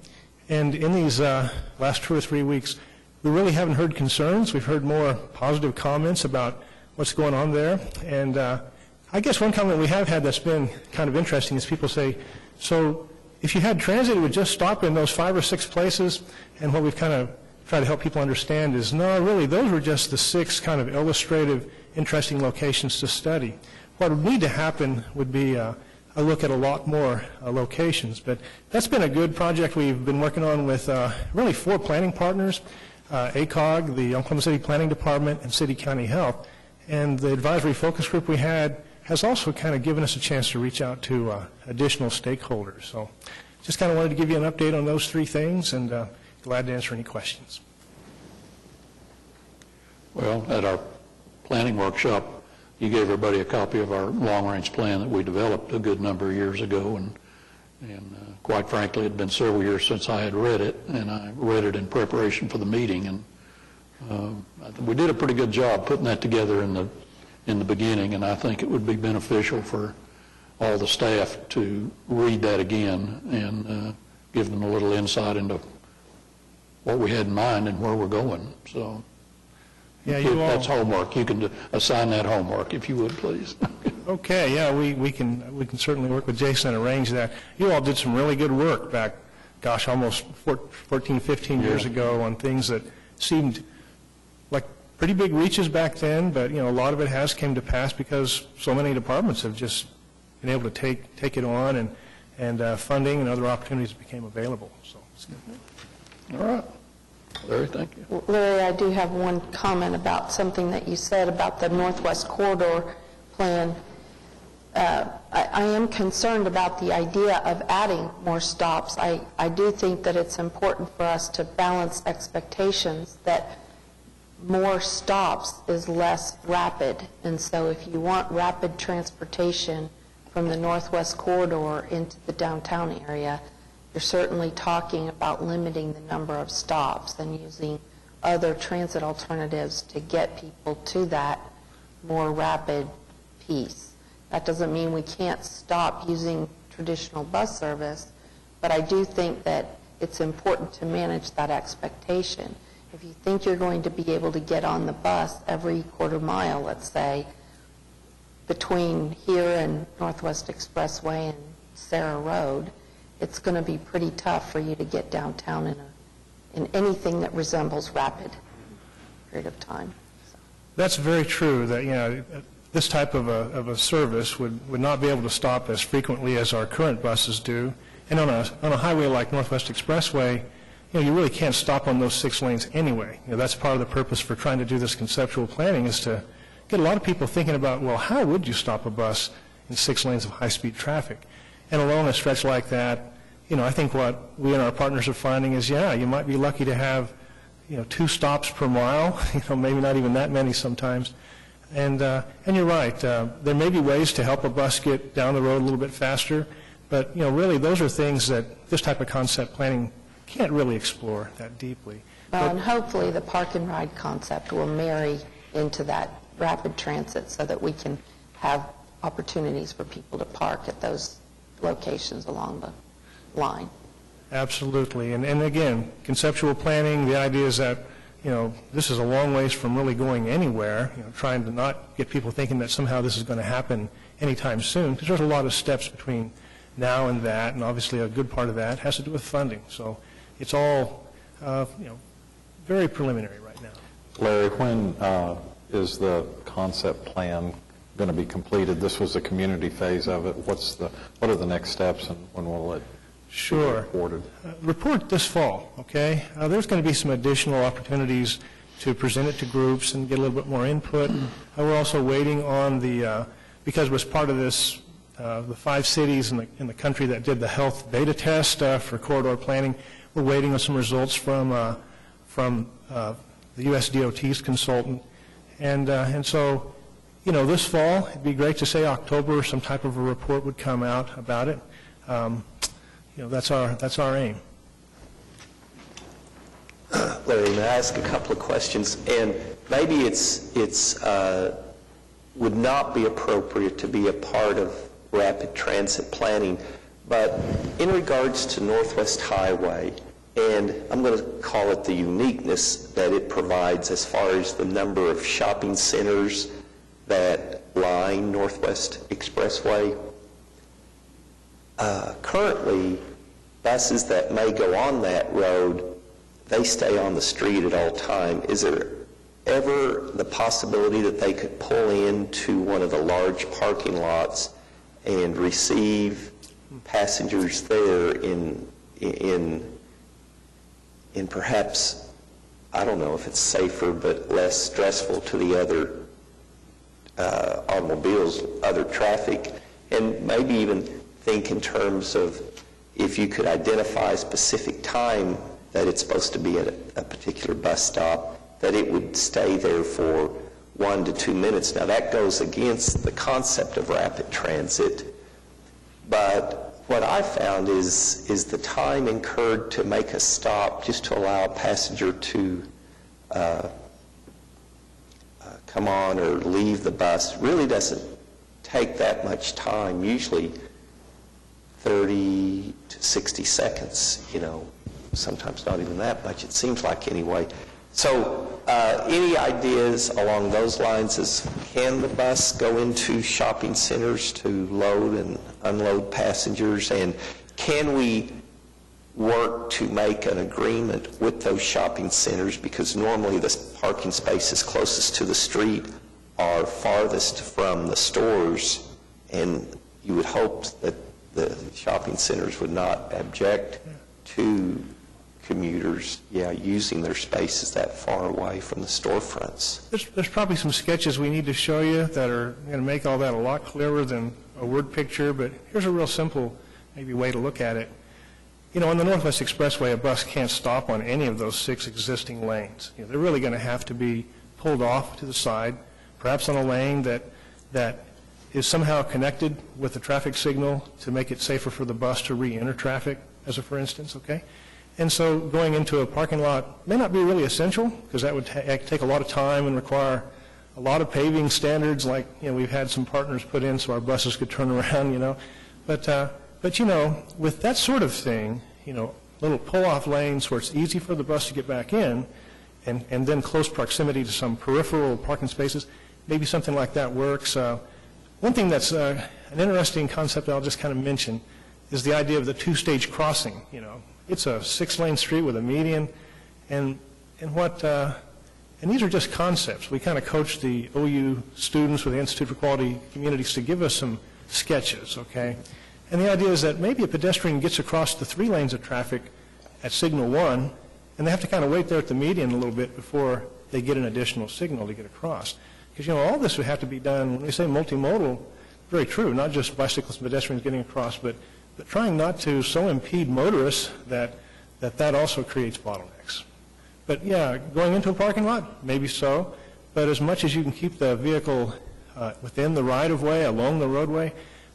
And in these last 2 or 3 weeks, we really haven't heard concerns. We've heard more positive comments about what's going on there. And I guess one comment we have had that's been kind of interesting is people say, so if you had transit, it would just stop in those 5 or 6 places. And what we've kind of tried to help people understand is, no, really, those were just the 6 kind of illustrative, interesting locations to study. What would need to happen would be a look at a lot more locations. But that's been a good project we've been working on with really 4 planning partners, ACOG, the Oklahoma City Planning Department, and City County Health. And the advisory focus group we had has also kind of given us a chance to reach out to additional stakeholders. So just kind of wanted to give you an update on those 3 things, and glad to answer any questions. Well, at our planning workshop, you gave everybody a copy of our long-range plan that we developed a good number of years ago, and quite frankly, it had been several years since I had read it, and I read it in preparation for the meeting, and we did a pretty good job putting that together in the beginning, and I think it would be beneficial for all the staff to read that again and give them a little insight into what we had in mind and where we're going. So yeah, that's homework. You can assign that homework if you would, please. Okay, yeah, we can certainly work with Jason and arrange that. You all did some really good work back, gosh, almost 14, 15 years ago on things that seemed like pretty big reaches back then, but a lot of it has came to pass because so many departments have just been able to take it on, and funding and other opportunities became available. So it's good. All right. Larry, thank you. Larry, I do have one comment about something that you said about the Northwest Corridor Plan. I am concerned about the idea of adding more stops. I do think that it's important for us to balance expectations that more stops is less rapid. And so if you want rapid transportation from the Northwest Corridor into the downtown area, you're certainly talking about limiting the number of stops and using other transit alternatives to get people to that more rapid piece. That doesn't mean we can't stop using traditional bus service, but I do think that it's important to manage that expectation. If you think you're going to be able to get on the bus every quarter mile, let's say, between here and Northwest Expressway and Sarah Road, it's going to be pretty tough for you to get downtown in anything that resembles rapid period of time. That's very true, that, you know, this type of a service would not be able to stop as frequently as our current buses do. And on a highway like Northwest Expressway, you know, you really can't stop on those 6 lanes anyway. You know, that's part of the purpose for trying to do this conceptual planning, is to get a lot of people thinking about, well, how would you stop a bus in 6 lanes of high-speed traffic? And along a stretch like that, you know, I think what we and our partners are finding is, yeah, you might be lucky to have, you know, 2 stops per mile, you know, maybe not even that many sometimes. And you're right, there may be ways to help a bus get down the road a little bit faster, but, you know, really those are things that this type of concept planning can't really explore that deeply. Well, and hopefully the park and ride concept will marry into that rapid transit so that we can have opportunities for people to park at those locations along the line. Absolutely. And again, conceptual planning, the idea is that, you know, this is a long ways from really going anywhere, you know, trying to not get people thinking that somehow this is going to happen anytime soon, because there's a lot of steps between now and that, and obviously a good part of that has to do with funding. So it's all, you know, very preliminary right now. Larry, when is the concept plan going to be completed? This was the community phase of it. What are the next steps, and when will it be reported? Report this fall, okay? There's going to be some additional opportunities to present it to groups and get a little bit more input. We're also waiting on the, because it was part of this, the 5 cities in the country that did the health beta test for corridor planning. We're waiting on some results from the U.S. DOT's consultant. And so, you know, this fall, it'd be great to say October, some type of a report would come out about it. You know, that's our aim. Larry, may I ask a couple of questions? And maybe it's would not be appropriate to be a part of rapid transit planning, but in regards to Northwest Highway, and I'm going to call it the uniqueness that it provides as far as the number of shopping centers that line Northwest Expressway. Currently, buses that may go on that road, they stay on the street at all time. Is there ever the possibility that they could pull into one of the large parking lots and receive passengers there in perhaps, I don't know if it's safer, but less stressful to the other automobiles, other traffic, and maybe even think in terms of if you could identify a specific time that it's supposed to be at a particular bus stop, that it would stay there for 1 to 2 minutes. Now that goes against the concept of rapid transit, but what I found is the time incurred to make a stop just to allow a passenger to come on or leave the bus really doesn't take that much time, usually 30 to 60 seconds, you know, sometimes not even that much, it seems like anyway. So any ideas along those lines is, can the bus go into shopping centers to load and unload passengers, and can we work to make an agreement with those shopping centers, because normally the parking spaces closest to the street are farthest from the stores, and you would hope that the shopping centers would not object to commuters, using their spaces that far away from the storefronts. There's probably some sketches we need to show you that are going to make all that a lot clearer than a word picture, but here's a real simple maybe way to look at it. You know, on the Northwest Expressway, a bus can't stop on any of those 6 existing lanes. You know, they're really going to have to be pulled off to the side, perhaps on a lane that is somehow connected with the traffic signal to make it safer for the bus to re-enter traffic, as a for instance, okay? And so going into a parking lot may not be really essential, because that would take a lot of time and require a lot of paving standards, like, you know, we've had some partners put in so our buses could turn around, you know. But you know, with that sort of thing, you know, little pull-off lanes where it's easy for the bus to get back in, and then close proximity to some peripheral parking spaces, maybe something like that works. One thing that's an interesting concept I'll just kind of mention is the idea of the 2-stage crossing. You know, it's a 6-lane street with a median, and these are just concepts. We kind of coach the OU students with the Institute for Quality Communities to give us some sketches, okay? And the idea is that maybe a pedestrian gets across the 3 lanes of traffic at signal 1, and they have to kind of wait there at the median a little bit before they get an additional signal to get across. Because, you know, all this would have to be done, when we say multimodal, very true, not just bicyclists and pedestrians getting across, but trying not to so impede motorists that also creates bottlenecks. But yeah, going into a parking lot, maybe so, but as much as you can keep the vehicle within the right-of-way, along the roadway,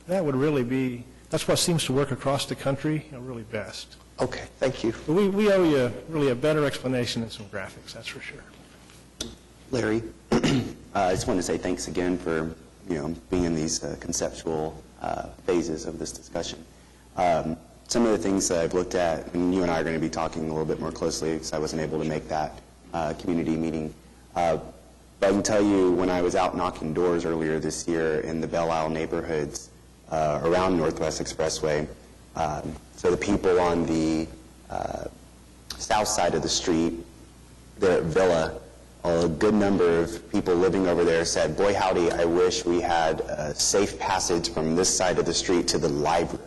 that would really be, that's what seems to work across the country, you know, really best. Okay, thank you. But we owe you really a better explanation and some graphics, that's for sure. Larry, I just wanted to say thanks again for, you know, being in these conceptual phases of this discussion. Some of the things that I've looked at, and you and I are going to be talking a little bit more closely because I wasn't able to make that community meeting. But I can tell you, when I was out knocking doors earlier this year in the Belle Isle neighborhoods around Northwest Expressway, so the people on the south side of the street, there at Villa, a good number of people living over there said, boy howdy, I wish we had a safe passage from this side of the street to the library.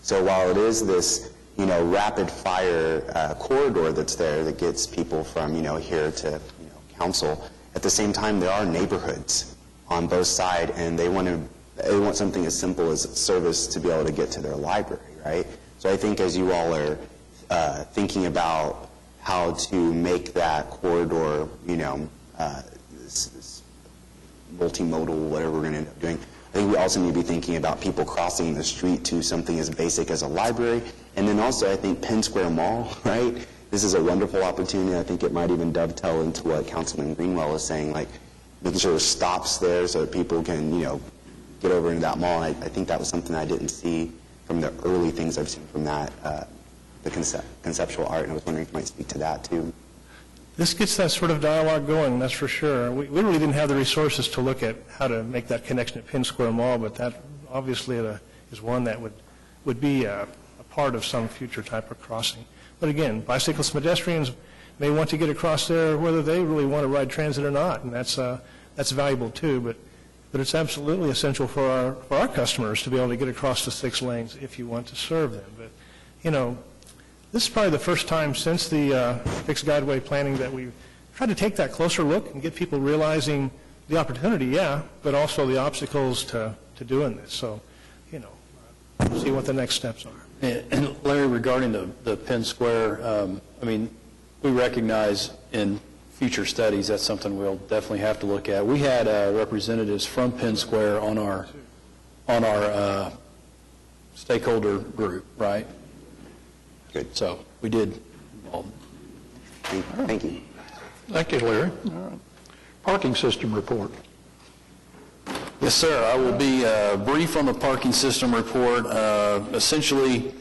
So while it is this, you know, rapid fire corridor that's there that gets people from, you know, here to, you know, council, at the same time there are neighborhoods on both sides, and they want something as simple as service to be able to get to their library, right? So I think as you all are thinking about how to make that corridor, you know, multimodal, whatever we're going to end up doing, I think we also need to be thinking about people crossing the street to something as basic as a library. And then also, I think Penn Square Mall, right? This is a wonderful opportunity. I think it might even dovetail into what Councilman Greenwell is saying, like making sure there's stops there so that people can, you know, get over into that mall. And I think that was something I didn't see from the early things I've seen from that, the conceptual art, and I was wondering if you might speak to that too. This gets that sort of dialogue going, that's for sure. We really didn't have the resources to look at how to make that connection at Penn Square Mall, but that obviously is one that would be a part of some future type of crossing. But again, bicyclists and pedestrians may want to get across there whether they really want to ride transit or not, and that's valuable too. But it's absolutely essential for our customers to be able to get across the 6 lanes if you want to serve them. But you know, this is probably the first time since the fixed guideway planning that we've tried to take that closer look and get people realizing the opportunity, yeah, but also the obstacles to doing this. So, you know, see what the next steps are. And Larry, regarding the Penn Square, I mean, we recognize in future studies that's something we'll definitely have to look at. We had representatives from Penn Square on our stakeholder group, right? Good. So we did. Thank you. Thank you, Larry. All right. Parking system report. Yes, sir. I will be brief on the parking system report. Essentially,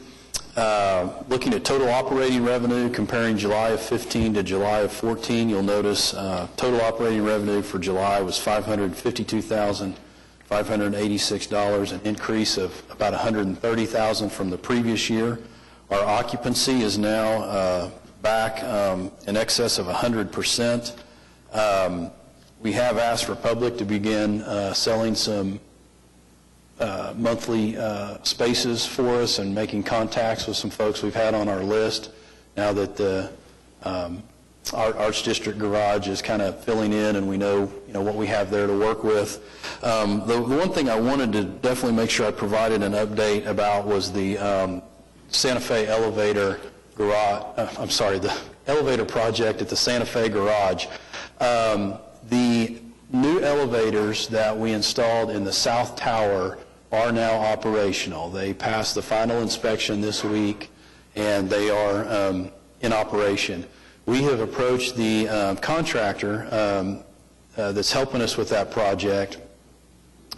looking at total operating revenue, comparing July of 15 to July of 14, you'll notice total operating revenue for July was $552,586, an increase of about $130,000 from the previous year. Our occupancy is now back in excess of 100%. We have asked Republic to begin selling some monthly spaces for us and making contacts with some folks we've had on our list now that the our Arts District garage is kind of filling in, and we know, what we have there to work with. The one thing I wanted to definitely make sure I provided an update about was the Santa Fe elevator garage, the elevator project at the Santa Fe garage. The new elevators that we installed in the South Tower are now operational. They passed the final inspection this week, and they are in operation. We have approached the contractor that's helping us with that project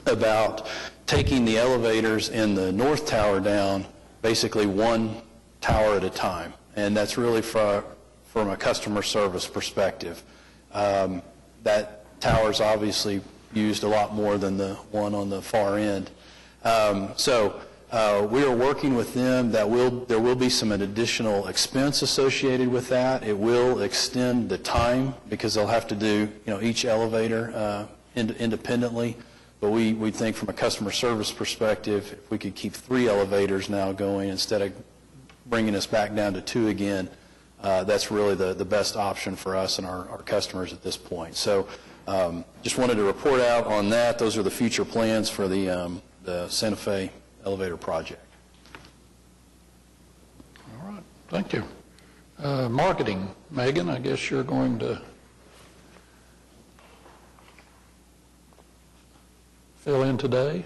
about taking the elevators in the North Tower down, basically one tower at a time, and that's really from a customer service perspective. That tower's obviously used a lot more than the one on the far end. We are working with them. There will be some additional expense associated with that. It will extend the time because they'll have to do each elevator independently. But we think from a customer service perspective, if we could keep 3 elevators now going instead of bringing us back down to 2 again, that's really the best option for us and our customers at this point. So just wanted to report out on that. Those are the future plans for the Santa Fe elevator project. All right, thank you. Marketing, Megan, I guess you're going to fill in today.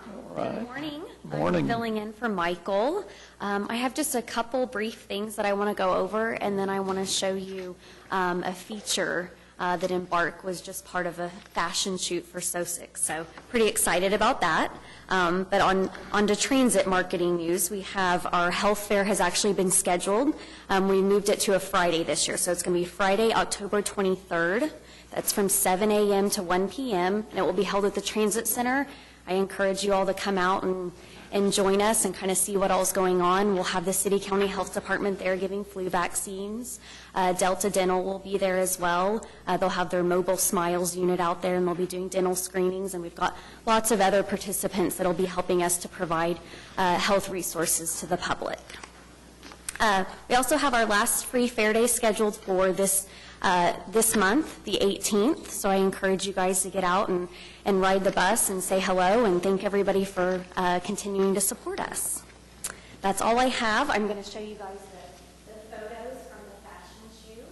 All right. Good morning. Morning. I'm filling in for Michael. I have just a couple brief things that I want to go over, and then I want to show you a feature that Embark was just part of a fashion shoot for SO6. So pretty excited about that. But on to transit marketing news, we have our health fair has actually been scheduled. We moved it to a Friday this year, so it's going to be Friday, October 23rd. That's from 7 a.m. to 1 p.m., and it will be held at the Transit Center. I encourage you all to come out and join us and kind of see what all's going on. We'll have the City County Health Department there giving flu vaccines. Delta Dental will be there as well. They'll have their mobile Smiles unit out there, and they'll be doing dental screenings. And we've got lots of other participants that will be helping us to provide health resources to the public. We also have our last free fair day scheduled for this month, the 18th. So I encourage you guys to get out and ride the bus and say hello and thank everybody for continuing to support us. That's all I have. I'm going to show you guys the photos from the fashion shoot.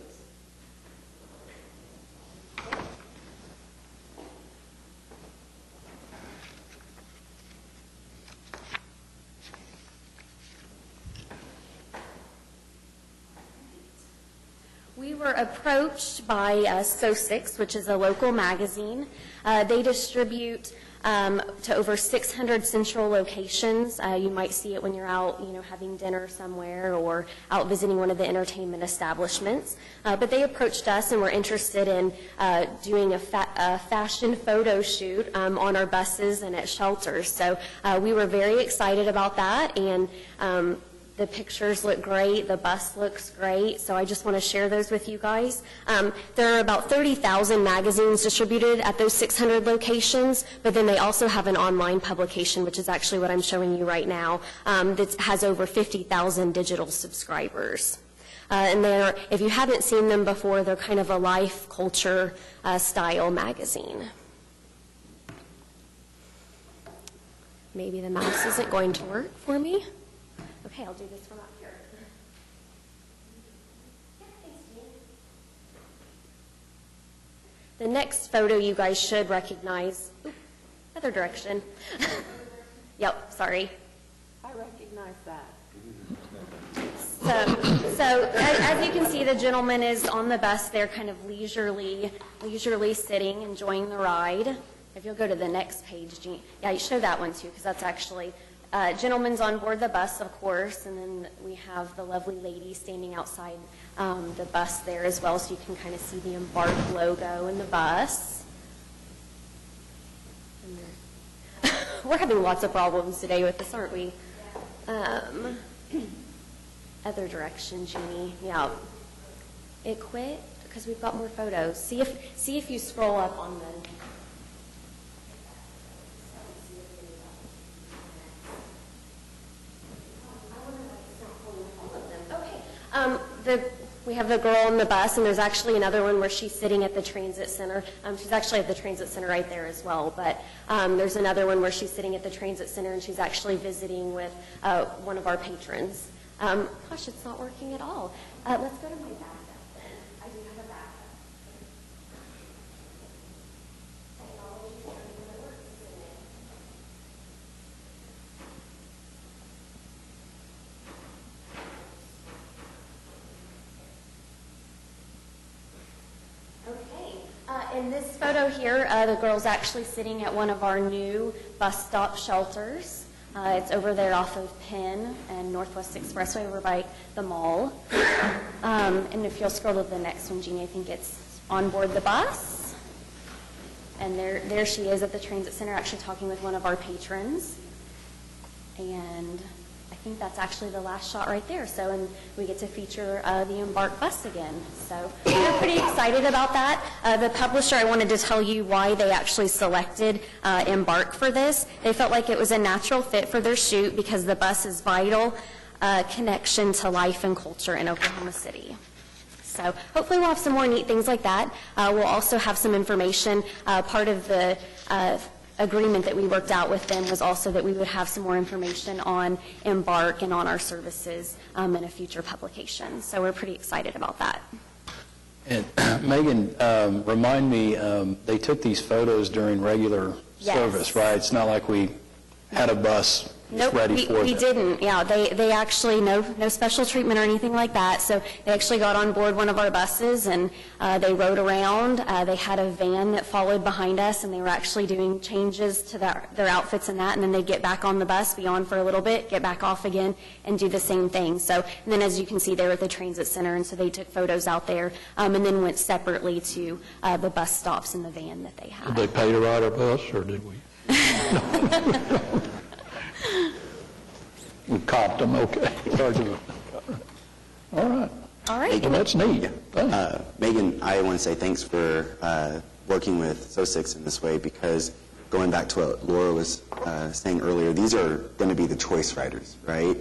We were approached by SO6, which is a local magazine. They distribute to over 600 central locations. You might see it when you're out, having dinner somewhere or out visiting one of the entertainment establishments. But they approached us and were interested in doing a fashion photo shoot on our buses and at shelters. So we were very excited about that, and the pictures look great, the bus looks great, so I just want to share those with you guys. There are about 30,000 magazines distributed at those 600 locations, but then they also have an online publication, which is actually what I'm showing you right now, that has over 50,000 digital subscribers. And if you haven't seen them before, they're kind of a life culture style magazine. Maybe the mouse isn't going to work for me. Okay, I'll do this from up here. Yeah, thanks, Jean. The next photo you guys should recognize. Oop, other direction. Yep, sorry. I recognize that. So as you can see, the gentleman is on the bus there, kind of leisurely sitting, enjoying the ride. If you'll go to the next page, Jean. Yeah, you show that one too, because that's actually... gentleman's on board the bus, of course, and then we have the lovely lady standing outside the bus there as well, so you can kind of see the Embark logo in the bus. We're having lots of problems today with this, aren't we? Other direction, Jeannie. Yeah. It quit because we've got more photos. See if you scroll up on the... We have the girl on the bus, and there's actually another one where she's sitting at the transit center. She's actually at the transit center right there as well, but there's another one where she's sitting at the transit center, and she's actually visiting with one of our patrons. Gosh, it's not working at all. Let's go to my backup then. I do have a backup. Technology's starting to work, isn't it? Okay. In this photo here, the girl's actually sitting at one of our new bus stop shelters. It's over there off of Penn and Northwest Expressway over by the mall. And if you'll scroll to the next one, Jeannie, I think it's on board the bus. And there she is at the transit center actually talking with one of our patrons. And I think that's actually the last shot right there. So, and we get to feature the Embark bus again. So we're pretty excited about that. The publisher, I wanted to tell you why they actually selected Embark for this. They felt like it was a natural fit for their shoot because the bus is vital connection to life and culture in Oklahoma City. So hopefully we'll have some more neat things like that. We'll also have some information. Part of the agreement that we worked out with them was also that we would have some more information on Embark and on our services in a future publication. So we're pretty excited about that. And Megan, remind me, they took these photos during regular service, right? It's not like we had a bus Nope, ready for them. we didn't. Yeah, they actually, no special treatment or anything like that. So they actually got on board one of our buses and they rode around. They had a van that followed behind us, and they were actually doing changes to their outfits and that, and then they'd get back on the bus, be on for a little bit, get back off again, and do the same thing. So, and then as you can see, they were at the transit center, and so they took photos out there, and then went separately to the bus stops in the van that they had. Did they pay to ride our bus, or did we? We copped them, okay. All right. All right. Well, that's neat. Thanks. Megan, I want to say thanks for working with SO6 in this way, because going back to what Laura was saying earlier, these are going to be the choice riders, right?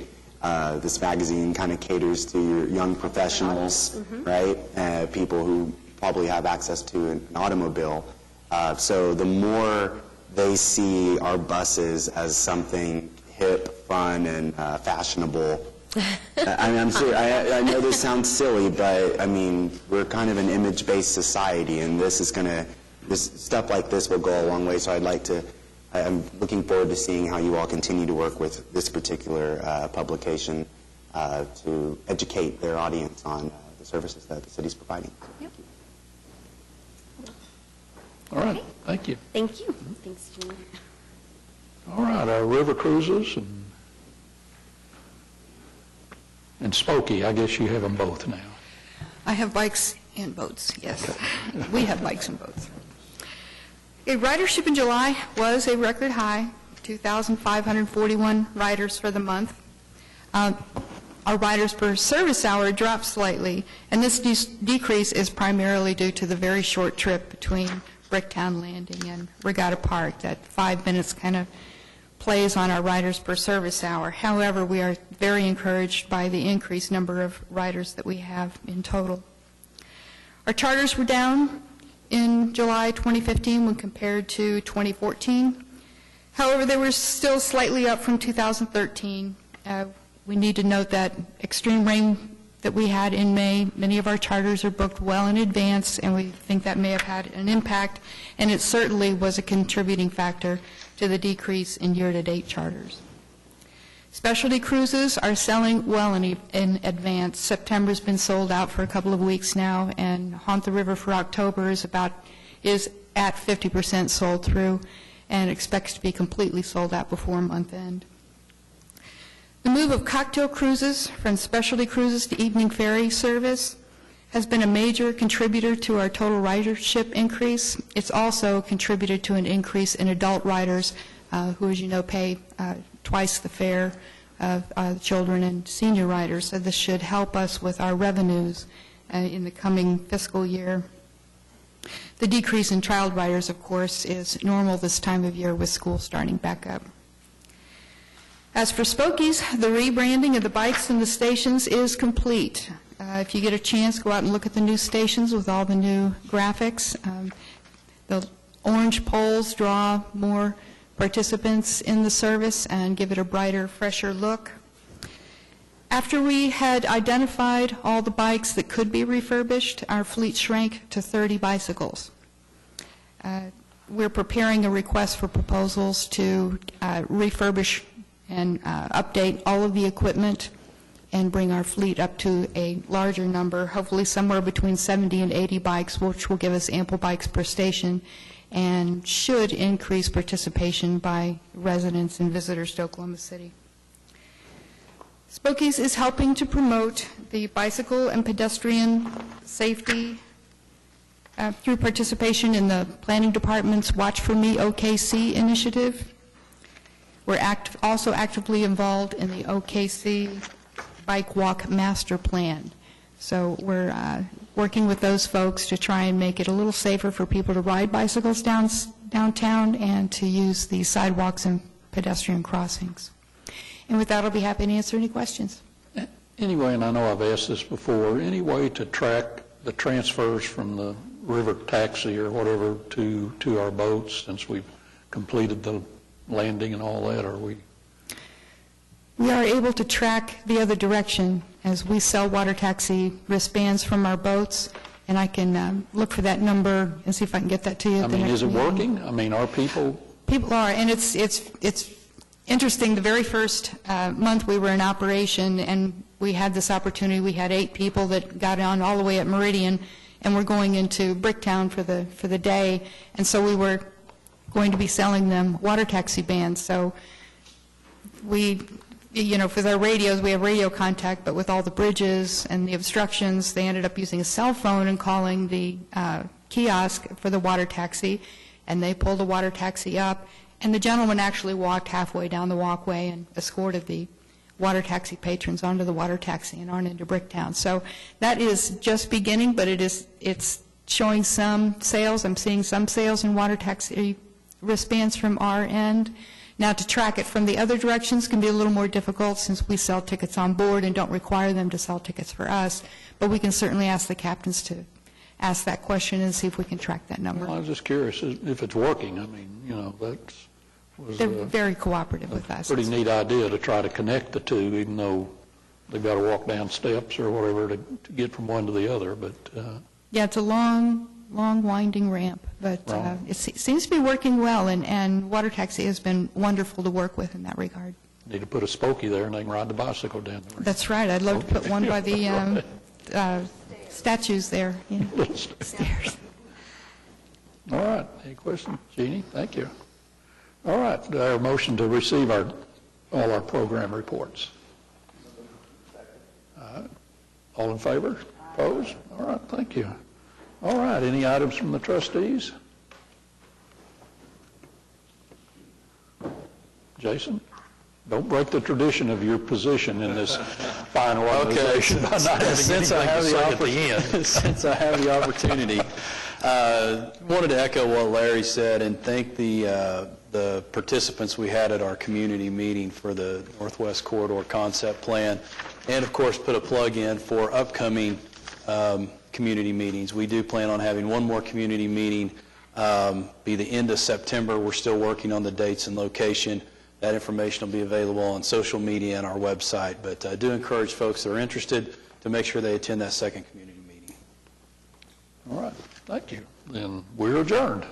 This magazine kind of caters to your young professionals, right? People who probably have access to an automobile. So the more they see our buses as something hip, fun, and fashionable. I mean, I'm serious. I know this sounds silly, but I mean, we're kind of an image-based society, and this stuff like this will go a long way. So I'm looking forward to seeing how you all continue to work with this particular publication to educate their audience on the services that the city's providing. Yep. All right, thank you. Thank you. Thanks, Jeannie. All right, our river cruises and Spokey, I guess you have them both now. I have bikes and boats, yes. We have bikes and boats. Ridership in July was a record high, 2,541 riders for the month. Our riders per service hour dropped slightly, and this decrease is primarily due to the very short trip between Bricktown Landing and Regatta Park. That 5 minutes kind of plays on our riders per service hour. However, we are very encouraged by the increased number of riders that we have in total. Our charters were down in July 2015 when compared to 2014. However, they were still slightly up from 2013. We need to note that extreme rain that we had in May, many of our charters are booked well in advance, and we think that may have had an impact, and it certainly was a contributing factor to the decrease in year-to-date charters. Specialty cruises are selling well in advance. September's been sold out for a couple of weeks now, and Haunt the River for October is at 50% sold through, and expects to be completely sold out before month end. The move of cocktail cruises from specialty cruises to evening ferry service has been a major contributor to our total ridership increase. It's also contributed to an increase in adult riders who, as you know, pay twice the fare of children and senior riders. So this should help us with our revenues in the coming fiscal year. The decrease in child riders, of course, is normal this time of year with school starting back up. As for Spokies, the rebranding of the bikes and the stations is complete. If you get a chance, go out and look at the new stations with all the new graphics. The orange poles draw more participants in the service and give it a brighter, fresher look. After we had identified all the bikes that could be refurbished, our fleet shrank to 30 bicycles. We're preparing a request for proposals to refurbish and update all of the equipment and bring our fleet up to a larger number, hopefully somewhere between 70 and 80 bikes, which will give us ample bikes per station and should increase participation by residents and visitors to Oklahoma City. Spokies is helping to promote the bicycle and pedestrian safety through participation in the Planning Department's Watch for Me OKC initiative. We're also actively involved in the OKC Bike Walk Master Plan. So we're working with those folks to try and make it a little safer for people to ride bicycles downtown and to use the sidewalks and pedestrian crossings. And with that, I'll be happy to answer any questions. Anyway, and I know I've asked this before, any way to track the transfers from the river taxi or whatever to our boats since we've completed the landing and all that? Are we? We are able to track the other direction as we sell water taxi wristbands from our boats, and I can look for that number and see if I can get that to you. I mean, is it working? I mean, are people? People are, and it's interesting. The very first month we were in operation, and we had this opportunity. We had 8 people that got on all the way at Meridian, and we're going into Bricktown for the day, and so we were going to be selling them water taxi bands. So we, for their radios, we have radio contact, but with all the bridges and the obstructions, they ended up using a cell phone and calling the kiosk for the water taxi, and they pulled the water taxi up, and the gentleman actually walked halfway down the walkway and escorted the water taxi patrons onto the water taxi and on into Bricktown. So that is just beginning, but it's showing some sales. I'm seeing some sales in water taxi wristbands from our end. Now, to track it from the other directions can be a little more difficult since we sell tickets on board and don't require them to sell tickets for us, but we can certainly ask the captains to ask that question and see if we can track that number. Well, I was just curious if it's working. I mean, They're very cooperative with us. Pretty neat idea to try to connect the two, even though they've got to walk down steps or whatever to get from one to the other. But yeah, it's a long, winding ramp, but it seems to be working well, and water taxi has been wonderful to work with in that regard. Need to put a Spokey there, and they can ride the bicycle down the ramp. That's right. I'd love to put one by the statues there. Stairs. All right. Any questions? Jeannie, thank you. All right. Do I have a motion to receive all our program reports? All in favor? Opposed? All right. Thank you. All right. Any items from the trustees? Jason? Don't break the tradition of your position in this fine organization by not having Since I have the opportunity, wanted to echo what Larry said and thank the participants we had at our community meeting for the Northwest Corridor Concept Plan, and of course put a plug in for upcoming community meetings. We do plan on having one more community meeting, be the end of September. We're still working on the dates and location. That information will be available on social media and our website, but I do encourage folks that are interested to make sure they attend that second community meeting. All right. Thank you. Then we're adjourned.